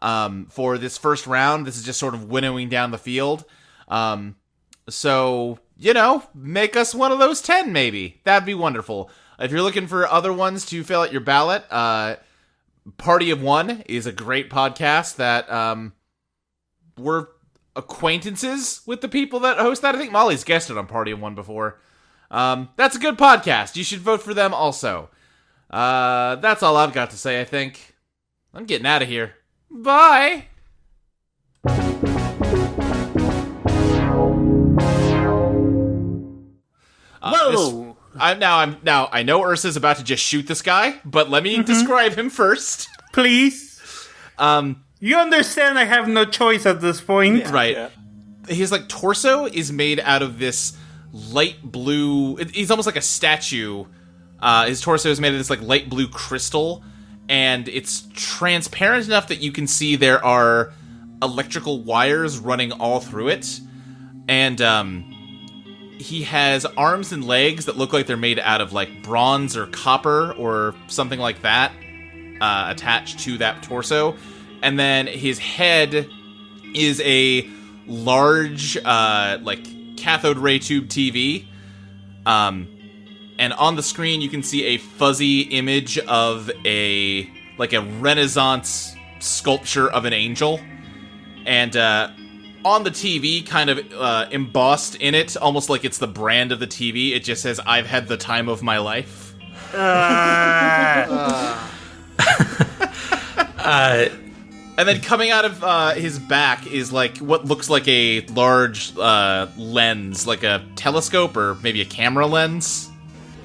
for this first round. This is just sort of winnowing down the field. So, make us one of those 10, maybe. That'd be wonderful. If you're looking for other ones to fill out your ballot, Party of One is a great podcast that we're acquaintances with the people that host that. I think Molly's guested on Party of One before. That's a good podcast. You should vote for them also. That's all I've got to say, I think. I'm getting out of here. Bye! Whoa! I know Ursa's about to just shoot this guy, but let me describe him first. Please. You understand I have no choice at this point. Yeah. Right. Yeah. His, torso is made out of this light blue... He's almost like a statue. His torso is made of this, light blue crystal, and it's transparent enough that you can see there are electrical wires running all through it. And, he has arms and legs that look like they're made out of, bronze or copper or something like that, attached to that torso. And then his head is a large, cathode ray tube TV. And on the screen, you can see a fuzzy image of a Renaissance sculpture of an angel. And, on the TV, kind of embossed in it, almost like it's the brand of the TV, it just says, "I've had the time of my life." And then coming out of his back is what looks like a large lens, like a telescope or maybe a camera lens.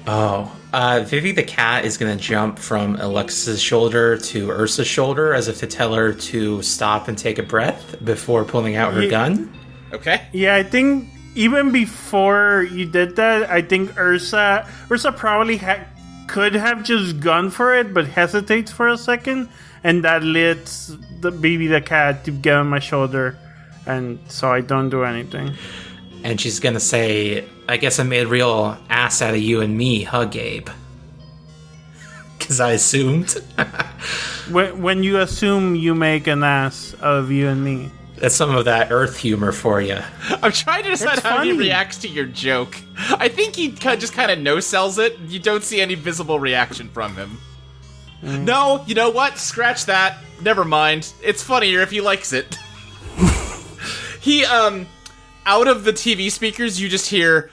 Oh, Vivi the cat is going to jump from Alexis' shoulder to Ursa's shoulder as if to tell her to stop and take a breath before pulling out her gun. Okay. Yeah, I think even before you did that, I think Ursa probably could have just gone for it, but hesitates for a second, and that leads the baby the cat to get on my shoulder, and so I don't do anything. And she's going to say, "I guess I made a real ass out of you and me, huh, Gabe?" Because I assumed. When you assume, you make an ass out of you and me. That's some of that Earth humor for you. I'm trying to decide It's how he funny. reacts to your joke. I think he just kind of no-sells it. You don't see any visible reaction from him. No, you know what? Scratch that. Never mind. It's funnier if he likes it. He, out of the TV speakers, you just hear...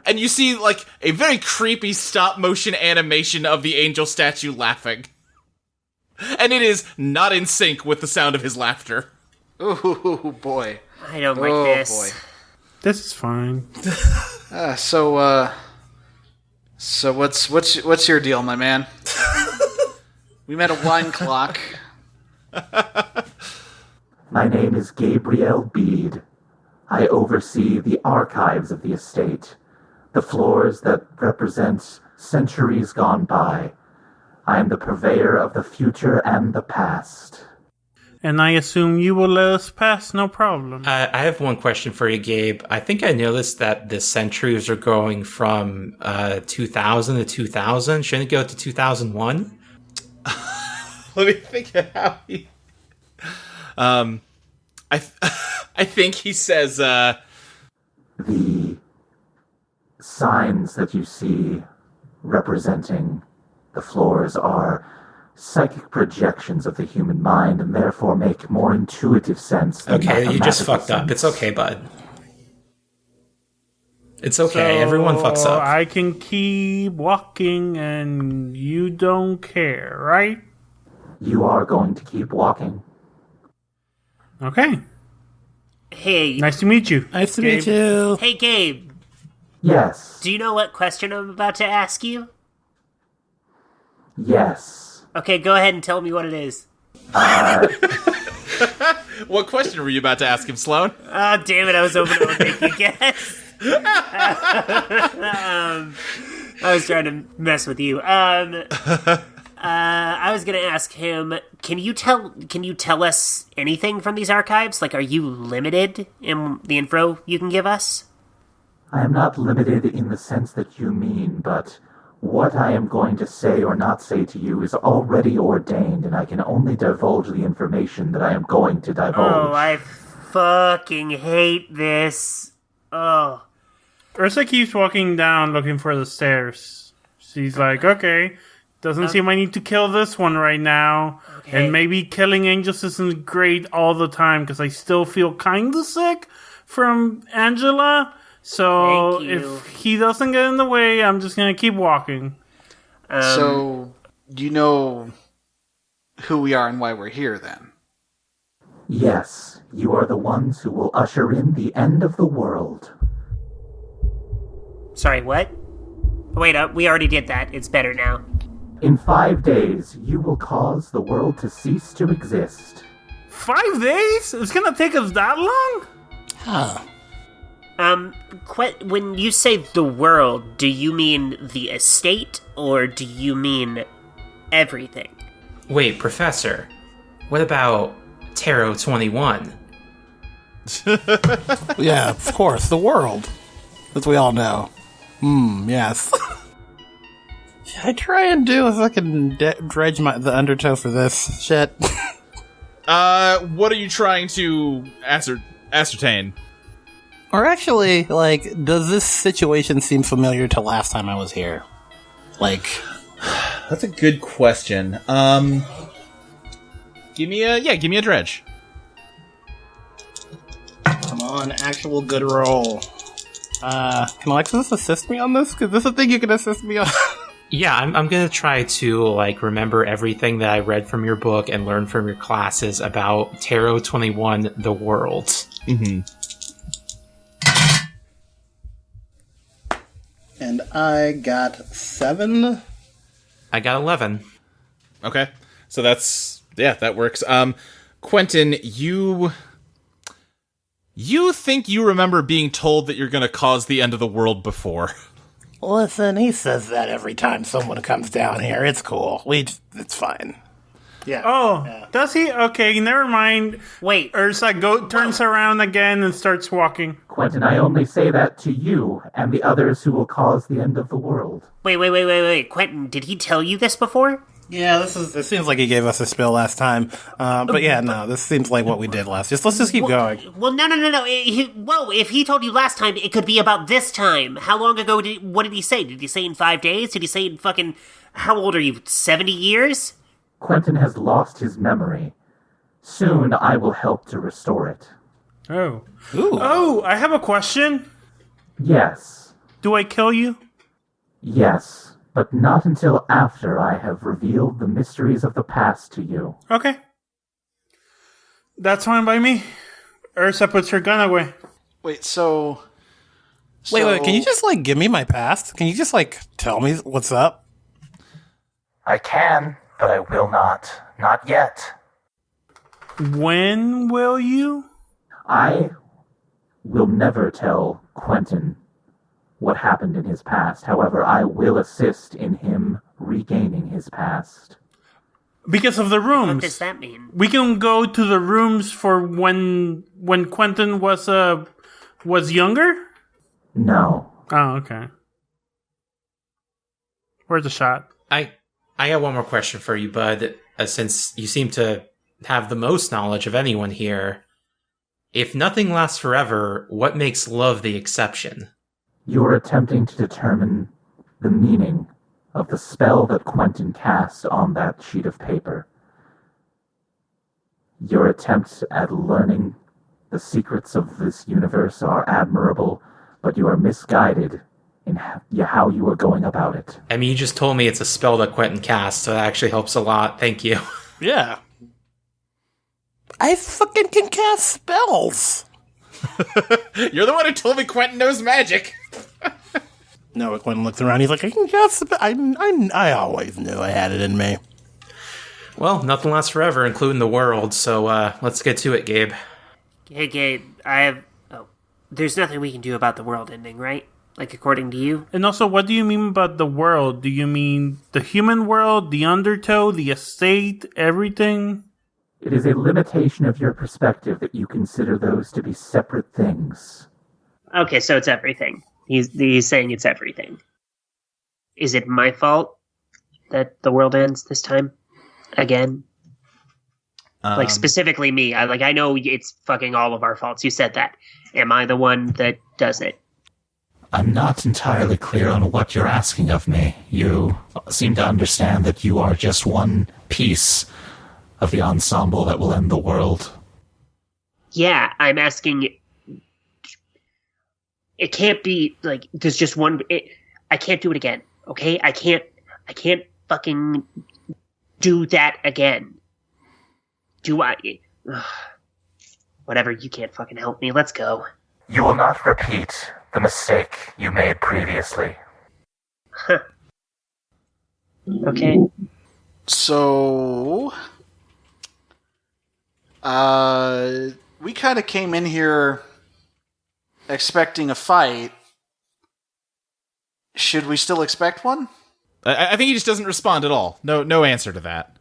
and you see, a very creepy stop-motion animation of the angel statue laughing. And it is not in sync with the sound of his laughter. Ooh, boy. I don't like this. Boy. This is fine. So what's your deal, my man? We met a wine clock. My name is Gabriel Bede. I oversee the archives of the estate, the floors that represent centuries gone by. I am the purveyor of the future and the past. And I assume you will let us pass, no problem. I have one question for you, Gabe. I think I noticed that the centuries are going from 2000 to 2000. Shouldn't it go to 2001? Let me think of how he... I think he says, The signs that you see representing the floors are psychic projections of the human mind and therefore make more intuitive sense than Okay, you just mathematical fucked up. sense. It's okay, bud. It's okay. Everyone fucks up. I can keep walking and you don't care, right? You are going to keep walking. Okay. Hey, Nice to meet you. Nice to Gabe. meet you. hey, Gabe. Yes. Do you know what question I'm about to ask you? Yes. Okay, go ahead and tell me what it is. What question were you about to ask him, Sloane? Oh, damn it, I was hoping it would make you guess. I was trying to mess with you. I was gonna ask him, can you tell us anything from these archives? Like, are you limited in the info you can give us? I am not limited in the sense that you mean, but what I am going to say or not say to you is already ordained, and I can only divulge the information that I am going to divulge. Oh, I fucking hate this. Oh. Ursa keeps walking down looking for the stairs. She's like, okay, doesn't seem I need to kill this one right now. Okay. And maybe killing angels isn't great all the time because I still feel kind of sick from Angela. So Thank you. if he doesn't get in the way, I'm just going to keep walking. So, you know who we are and why we're here, then? Yes, you are the ones who will usher in the end of the world. Sorry, what? Wait, we already did that. It's better now. In 5 days, you will cause the world to cease to exist. 5 days? It's going to take us that long? Huh. When you say the world, do you mean the estate, or do you mean everything? Wait, Professor, what about Tarot 21? Yeah, of course, the world. As we all know. Yes. Should I try and do if I can dredge the undertow for this shit? What are you trying to ascertain? Or actually, like, does this situation seem familiar to last time I was here? Like, That's a good question. Give me a dredge. come on, actual good roll. Can Alexis assist me on this? Is this a thing you can assist me on? Yeah, I'm gonna try to, like, remember everything that I read from your book and learn from your classes about Tarot 21, the world. Mm-hmm. And I got 7. I got 11. Okay. So that works. Quentin, you think you remember being told that you're going to cause the end of the world before. Listen, he says that every time someone comes down here. It's cool. It's fine. Yeah. Oh, Yeah. does he? Okay, never mind. Wait, Ursa turns around again and starts walking. Quentin, I only say that to you and the others who will cause the end of the world. wait. Quentin, did he tell you this before? Yeah, this seems like he gave us a spill last time. But yeah, no, this seems like what we did last. Let's just keep going. Well, no. Whoa, if he told you last time, it could be about this time. How long ago what did he say? Did he say in 5 days? Did he say in fucking, how old are you, 70 years? Quentin has lost his memory. Soon I will help to restore it. Oh. Ooh. Oh, I have a question. Yes, Do I kill you? yes, but not until after I have revealed the mysteries of the past to you. Okay. That's fine by me. Ursa puts her gun away. Wait, so... Wait, can you just, like, give me my past? Can you just, like, tell me what's up? I can, but I will not. Not yet. When will you? I will never tell Quentin what happened in his past. However, I will assist in him regaining his past. Because of the rooms. What does that mean? We can go to the rooms for when Quentin was younger? No. Oh, okay. Where's the shot? I got one more question for you, Bud. Since you seem to have the most knowledge of anyone here, if nothing lasts forever, what makes love the exception? You're attempting to determine the meaning of the spell that Quentin cast on that sheet of paper. Your attempts at learning the secrets of this universe are admirable, but you are misguided in how you are going about it. I mean, you just told me it's a spell that Quentin cast, so that actually helps a lot. Thank you. Yeah. I fucking can cast spells. You're the one who told me Quentin knows magic. No, Quentin looks around. He's like, I can cast spells. I always knew I had it in me. Well, nothing lasts forever, including the world, so let's get to it, Gabe. Hey, Gabe, there's nothing we can do about the world ending, right? Like, according to you? And also, what do you mean about the world? Do you mean the human world, the undertow, the estate, everything? It is a limitation of your perspective that you consider those to be separate things. Okay, so it's everything. He's saying it's everything. Is it my fault that the world ends this time? Again? Like, specifically me. I know it's fucking all of our faults. You said that. Am I the one that does it? I'm not entirely clear on what you're asking of me. You seem to understand that you are just one piece of the ensemble that will end the world. Yeah, I'm asking... It can't be, like, there's just one... I can't do it again, okay? I can't fucking do that again. Do I? Whatever, you can't fucking help me. Let's go. You will not repeat the mistake you made previously. Huh. Okay. So... we kind of came in here expecting a fight. Should we still expect one? I think he just doesn't respond at all. No answer to that.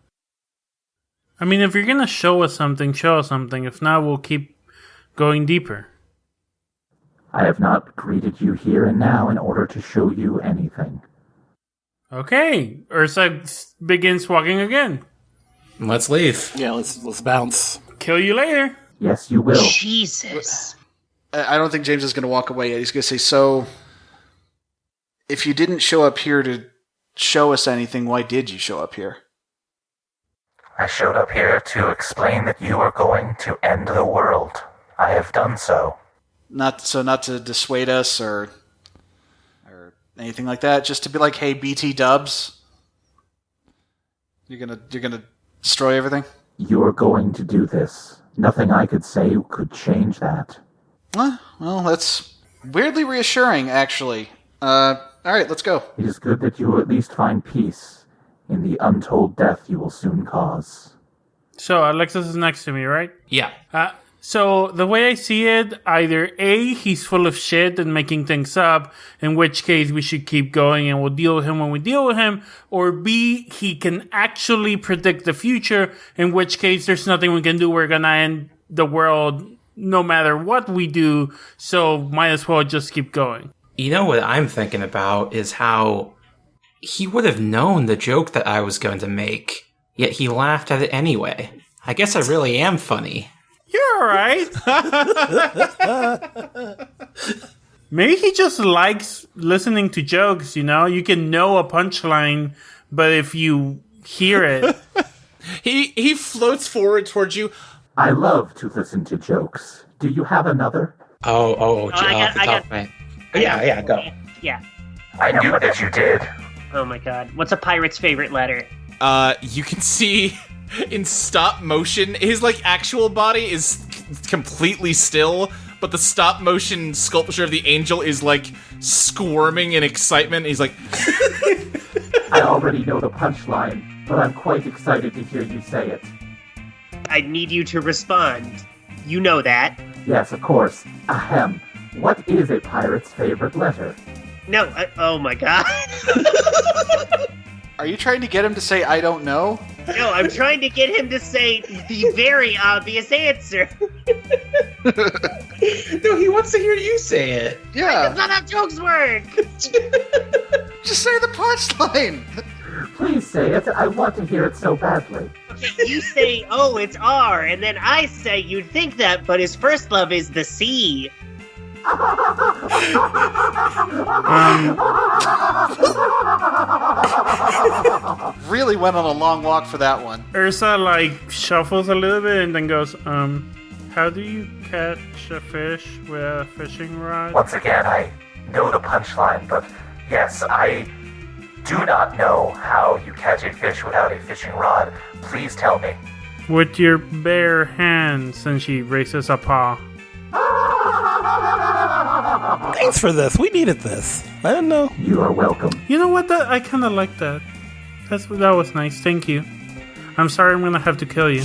I mean, if you're gonna show us something, show us something. If not, we'll keep going deeper. I have not greeted you here and now in order to show you anything. Okay, Ursa begins walking again. Let's leave. Yeah, let's bounce. Kill you later. Yes, you will. Jesus. I don't think James is going to walk away yet. He's going to say, so, if you didn't show up here to show us anything, why did you show up here? I showed up here to explain that you are going to end the world. I have done so. Not to dissuade us or anything like that. Just to be like, hey, BT Dubs, you're gonna destroy everything. You are going to do this. Nothing I could say could change that. Well, that's weirdly reassuring, actually. All right, let's go. It is good that you will at least find peace in the untold death you will soon cause. So, Alexis is next to me, right? Yeah. So, the way I see it, either A, he's full of shit and making things up, in which case we should keep going and we'll deal with him when we deal with him, or B, he can actually predict the future, in which case there's nothing we can do, we're gonna end the world no matter what we do, so might as well just keep going. You know what I'm thinking about is how he would have known the joke that I was going to make, yet he laughed at it anyway. I guess I really am funny. You're alright. Maybe he just likes listening to jokes, you know? You can know a punchline, but if you hear it... He floats forward towards you. I love to listen to jokes. Do you have another? I got- Yeah, go. Yeah. I knew that you did. Oh my god. What's a pirate's favorite letter? You can see in stop motion, his actual body is completely still, but the stop motion sculpture of the angel is squirming in excitement. He's like, I already know the punchline, but I'm quite excited to hear you say it. I need you to respond. You know that. Yes, of course. Ahem. What is a pirate's favorite letter? No, oh my god. Are you trying to get him to say, I don't know? No, I'm trying to get him to say the very obvious answer. No, he wants to hear you say it. Yeah. That's not how jokes work. Just say the punchline. Please say it. I want to hear it so badly. Okay, you say, oh, it's R, and then I say you'd think that, but his first love is the C. Really went on a long walk for that one. Ursa, shuffles a little bit and then goes, how do you catch a fish with a fishing rod? Once again, I know the punchline, but yes, I do not know how you catch a fish without a fishing rod. Please tell me. With your bare hands, and she raises a paw. Thanks for this. We needed this. I don't know. You are welcome. You know what? I kind of like that. That was nice. Thank you. I'm sorry I'm gonna have to kill you.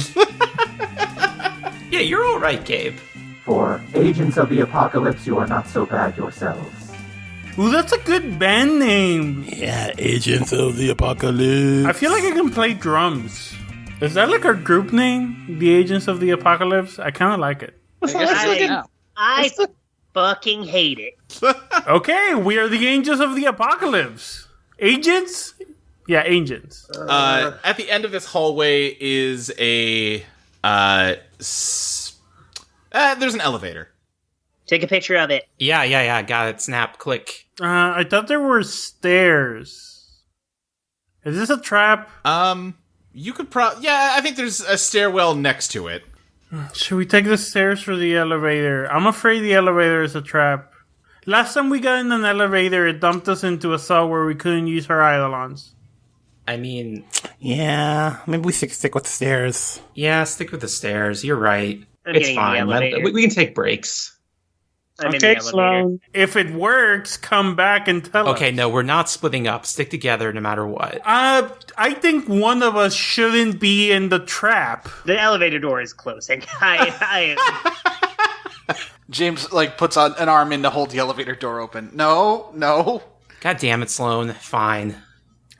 Yeah, you're all right, Gabe. For agents of the apocalypse, you are not so bad yourselves. Ooh, that's a good band name. Yeah, Agents of the Apocalypse. I feel like I can play drums. Is that like our group name? The Agents of the Apocalypse? I kind of like it. I fucking hate it. Okay, we are the Angels of the Apocalypse. Agents? Yeah, agents. At the end of this hallway is a there's an elevator. Take a picture of it. Yeah. Got it. Snap. Click. I thought there were stairs. Is this a trap? You could yeah, I think there's a stairwell next to it. Should we take the stairs or the elevator? I'm afraid the elevator is a trap. Last time we got in an elevator, it dumped us into a cell where we couldn't use our Eidolons. I mean, Yeah, maybe we should stick with the stairs. yeah, stick with the stairs. You're right. I'm It's getting in the fine. elevator. We can take breaks. I'm in the Okay, elevator. Sloane. If it works, come back and tell us. Okay, no, we're not splitting up. Stick together no matter what. I think one of us shouldn't be in the trap. The elevator door is closing. James puts on an arm in to hold the elevator door open. No. God damn it, Sloane. Fine.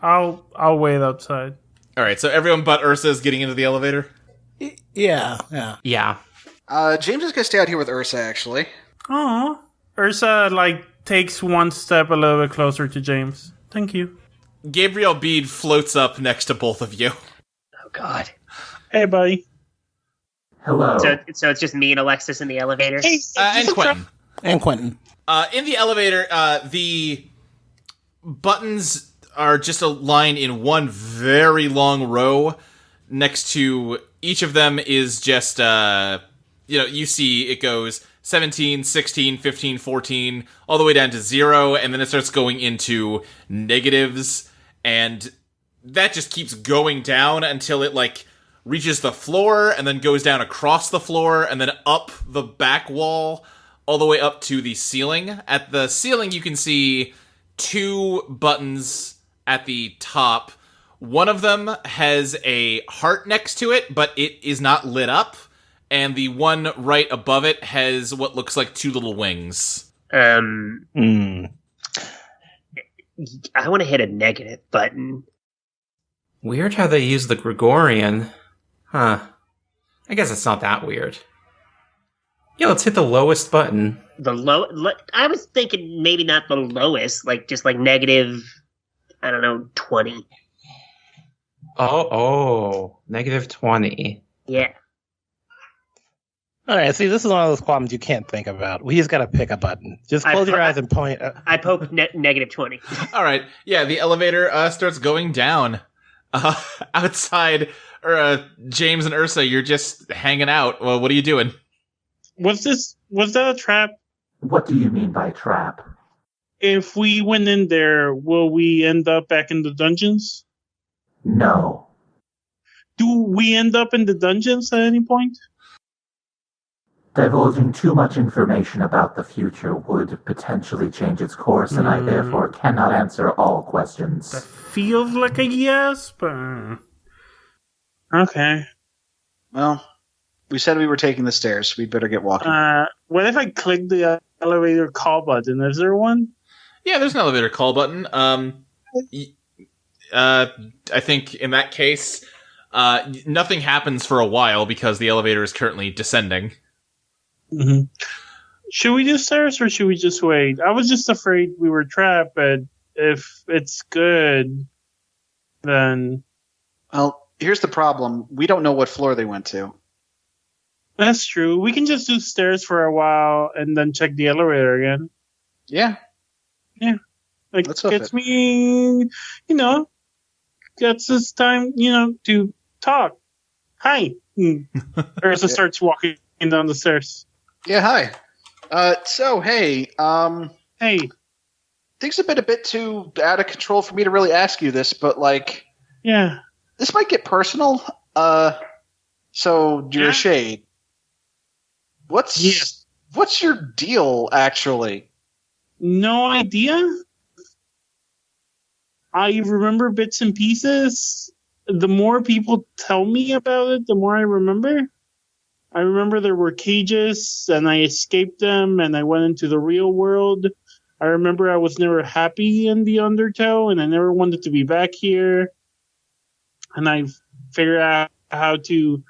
I'll wait outside. All right, so everyone but Ursa is getting into the elevator. Yeah. Yeah. James is gonna stay out here with Ursa. Actually, Aw. Ursa, takes one step a little bit closer to James. Thank you. Gabriel Bede floats up next to both of you. Oh, God. Hey, buddy. Hello. So it's just me and Alexis in the elevator? And Quentin. And Quentin. In the elevator, the buttons are just aligned in one very long row. Next to each of them is just, you see it goes 17, 16, 15, 14, all the way down to 0, and then it starts going into negatives, and that just keeps going down until it, reaches the floor, and then goes down across the floor, and then up the back wall, all the way up to the ceiling. At the ceiling, you can see 2 buttons at the top. One of them has a heart next to it, but it is not lit up. And the one right above it has what looks like 2 little wings. I want to hit a negative button. Weird how they use the Gregorian. Huh. I guess it's not that weird. Yeah, let's hit the lowest button. I was thinking maybe not the lowest, just negative, I don't know, 20. Oh, negative 20. Yeah. All right, see, this is one of those problems you can't think about. We just got to pick a button. Just close your eyes and point. I poke negative 20. All right. Yeah, the elevator starts going down. Outside, James and Ursa, you're just hanging out. Well, what are you doing? Was that a trap? What do you mean by trap? If we went in there, will we end up back in the dungeons? No. Do we end up in the dungeons at any point? Divulging too much information about the future would potentially change its course, and I therefore cannot answer all questions. That feels like a yes, but... Okay. well, we said we were taking the stairs. We'd better get walking. What if I click the elevator call button? Is there one? Yeah, there's an elevator call button. I think in that case, nothing happens for a while because the elevator is currently descending. Mm-hmm. Should we do stairs or should we just wait? I was just afraid we were trapped, but if it's good, then... Well, here's the problem. We don't know what floor they went to. That's true. We can just do stairs for a while and then check the elevator again. Yeah. Let's hoof Gets it. me, gets us time, to talk. Hi. Ursa starts walking down the stairs. Yeah, hi. So, hey, Hey. things have been a bit too out of control for me to really ask you this, but, Yeah. this might get personal. So, you're Yeah. a shade. What's your deal, actually? No idea. I remember bits and pieces. the more people tell me about it, the more I remember. I remember there were cages, and I escaped them, and I went into the real world. I remember I was never happy in the Undertow, and I never wanted to be back here. And I figured out how to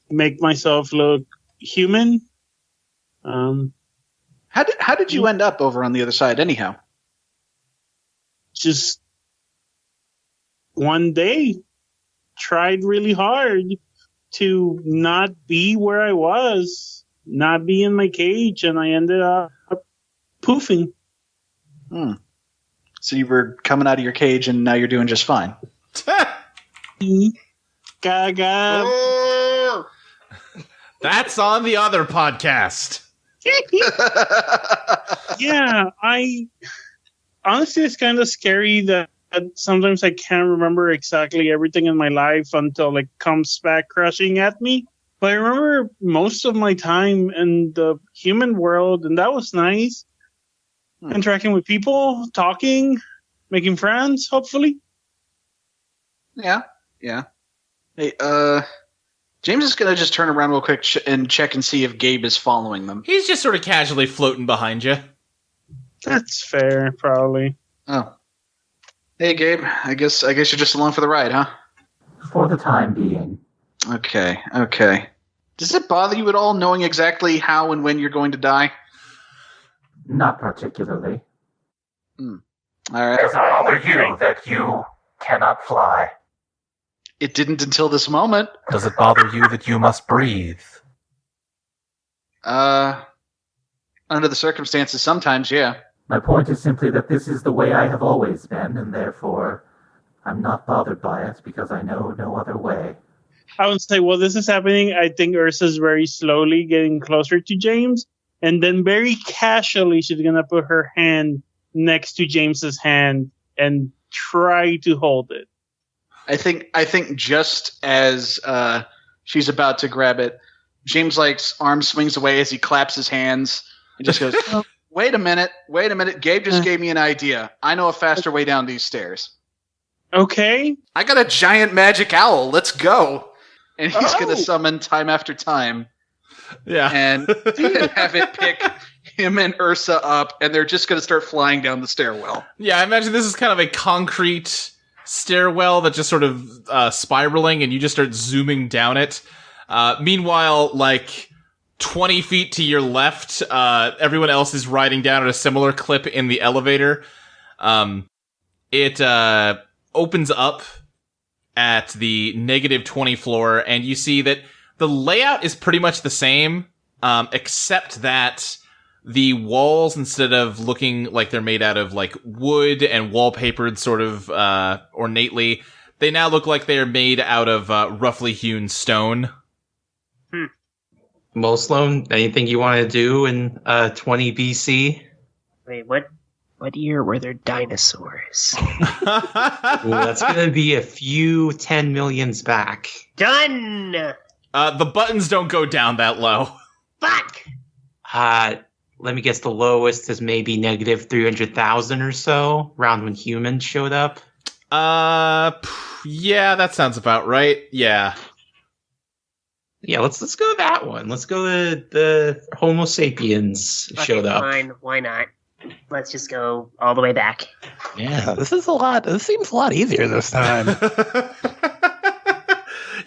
make myself look human. How did you end up over on the other side, anyhow? Just one day, tried really hard to not be where I was, not be in my cage, and I ended up poofing. So you were coming out of your cage, and now you're doing just fine. Gaga. That's on the other podcast. Yeah, honestly, it's kind of scary that sometimes I can't remember exactly everything in my life until it comes back crashing at me. But I remember most of my time in the human world, and that was nice. Interacting with people, talking, making friends, hopefully. Yeah. Hey, James is gonna just turn around real quick and check and see if Gabe is following them. He's just sort of casually floating behind you. That's fair, probably. Oh. Hey, Gabe. I guess you're just along for the ride, huh? For the time being. Okay. Does it bother you at all knowing exactly how and when you're going to die? Not particularly. All right. Does it bother you that you cannot fly? It didn't until this moment. Does it bother you that you must breathe? Under the circumstances, sometimes, yeah. My point is simply that this is the way I have always been, and therefore I'm not bothered by it because I know no other way. I would say, while this is happening, I think Ursa's very slowly getting closer to James, and then very casually she's going to put her hand next to James's hand and try to hold it. I think just as she's about to grab it, James' arm swings away as he claps his hands and just goes, oh, wait a minute. Gabe just gave me an idea. I know a faster way down these stairs. Okay. I got a giant magic owl. Let's go. And he's going to summon time after time. Yeah. And have it pick him and Ursa up, and they're just going to start flying down the stairwell. Yeah, I imagine this is kind of a concrete stairwell that just sort of spiraling, and you just start zooming down it. Meanwhile, 20 feet to your left, everyone else is riding down at a similar clip in the elevator. It opens up at the -20 floor, and you see that the layout is pretty much the same, except that the walls, instead of looking like they're made out of wood and wallpapered sort of ornately, they now look like they are made out of roughly hewn stone. Well, Sloane, anything you want to do in 20 BC? Wait, what year were there dinosaurs? Well, that's going to be a few 10 millions back. Done! The buttons don't go down that low. Fuck! Let me guess, the lowest is maybe -300,000 or so, around when humans showed up. Yeah, that sounds about right. Yeah. Yeah, let's go that one. Let's go the Homo sapiens showed up. Fine, why not? Let's just go all the way back. Yeah, this seems a lot easier this time.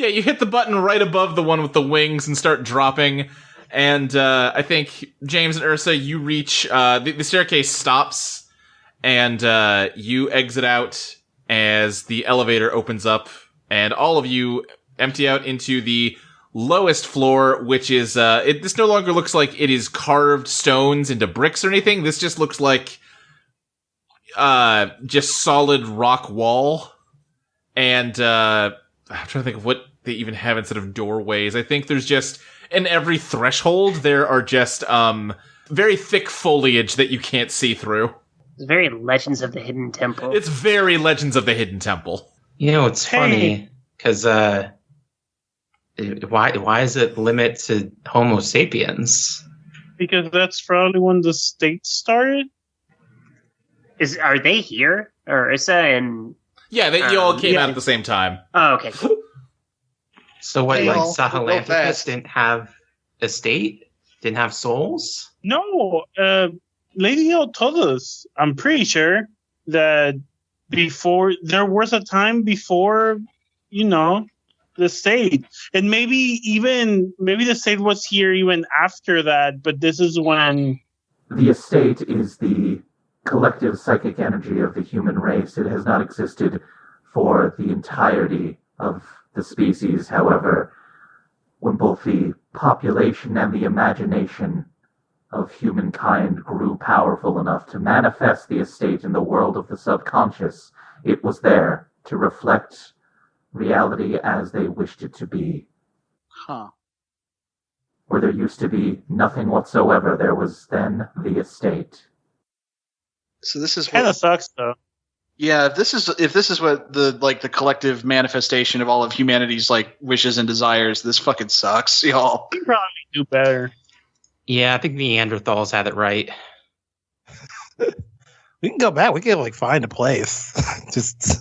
Yeah, you hit the button right above the one with the wings and start dropping. And I think, James and Ursa, you reach... the staircase stops, and you exit out as the elevator opens up, and all of you empty out into the lowest floor, which is... this no longer looks like it is carved stones into bricks or anything. This just looks like just solid rock wall. And I'm trying to think of what they even have instead of doorways. I think there's just... in every threshold, there are just very thick foliage that you can't see through. It's very Legends of the Hidden Temple. It's very Legends of the Hidden Temple. You know, it's funny, because why is it limit to Homo sapiens? Because that's probably when the state started. Are they here? Or Ursa and... Yeah, you all came yeah. out at the same time. Oh, okay. So what, Hey, like y'all, real Zaslavchik fast. didn't have a state? Didn't have souls? No, Lady Hill told us, I'm pretty sure, that there was a time before, the state. And maybe the state was here even after that, but this is when... The estate is the collective psychic energy of the human race. It has not existed for the entirety of the species. However, when both the population and the imagination of humankind grew powerful enough to manifest the estate in the world of the subconscious, it was there to reflect reality as they wished it to be. Huh. Where there used to be nothing whatsoever, there was then the estate. So this is Kind of what, sucks, though. yeah. If this is what the collective manifestation of all of humanity's like wishes and desires, this fucking sucks, y'all. You probably do better. Yeah, I think Neanderthals had it right. We can go back. We can like find a place. Just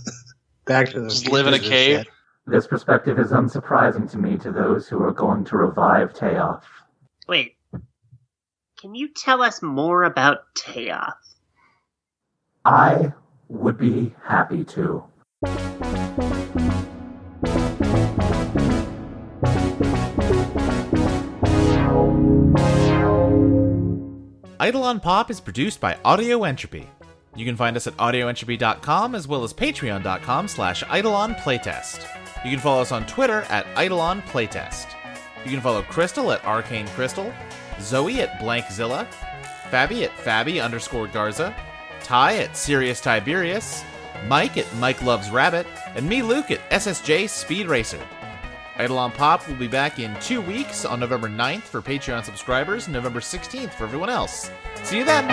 back to the Just live in a cave. shit. This perspective is unsurprising to me, to those who are going to revive Teoth. Wait. Can you tell us more about Teoth? I would be happy to. Eidolon Pop is produced by Audio Entropy. You can find us at audioentropy.com as well as patreon.com/EidolonPlaytest. You can follow us on Twitter at Eidolon Playtest. You can follow Crystal at Arcane Crystal, Zoe at Blankzilla, Fabby at Fabby_Garza, Ty at Serious Tyberius, Mike at Mike Loves Rabbit, and me, Luke, at SSJ Speed Racer. Eidolon Pop will be back in 2 weeks on November 9th for Patreon subscribers and November 16th for everyone else. See you then!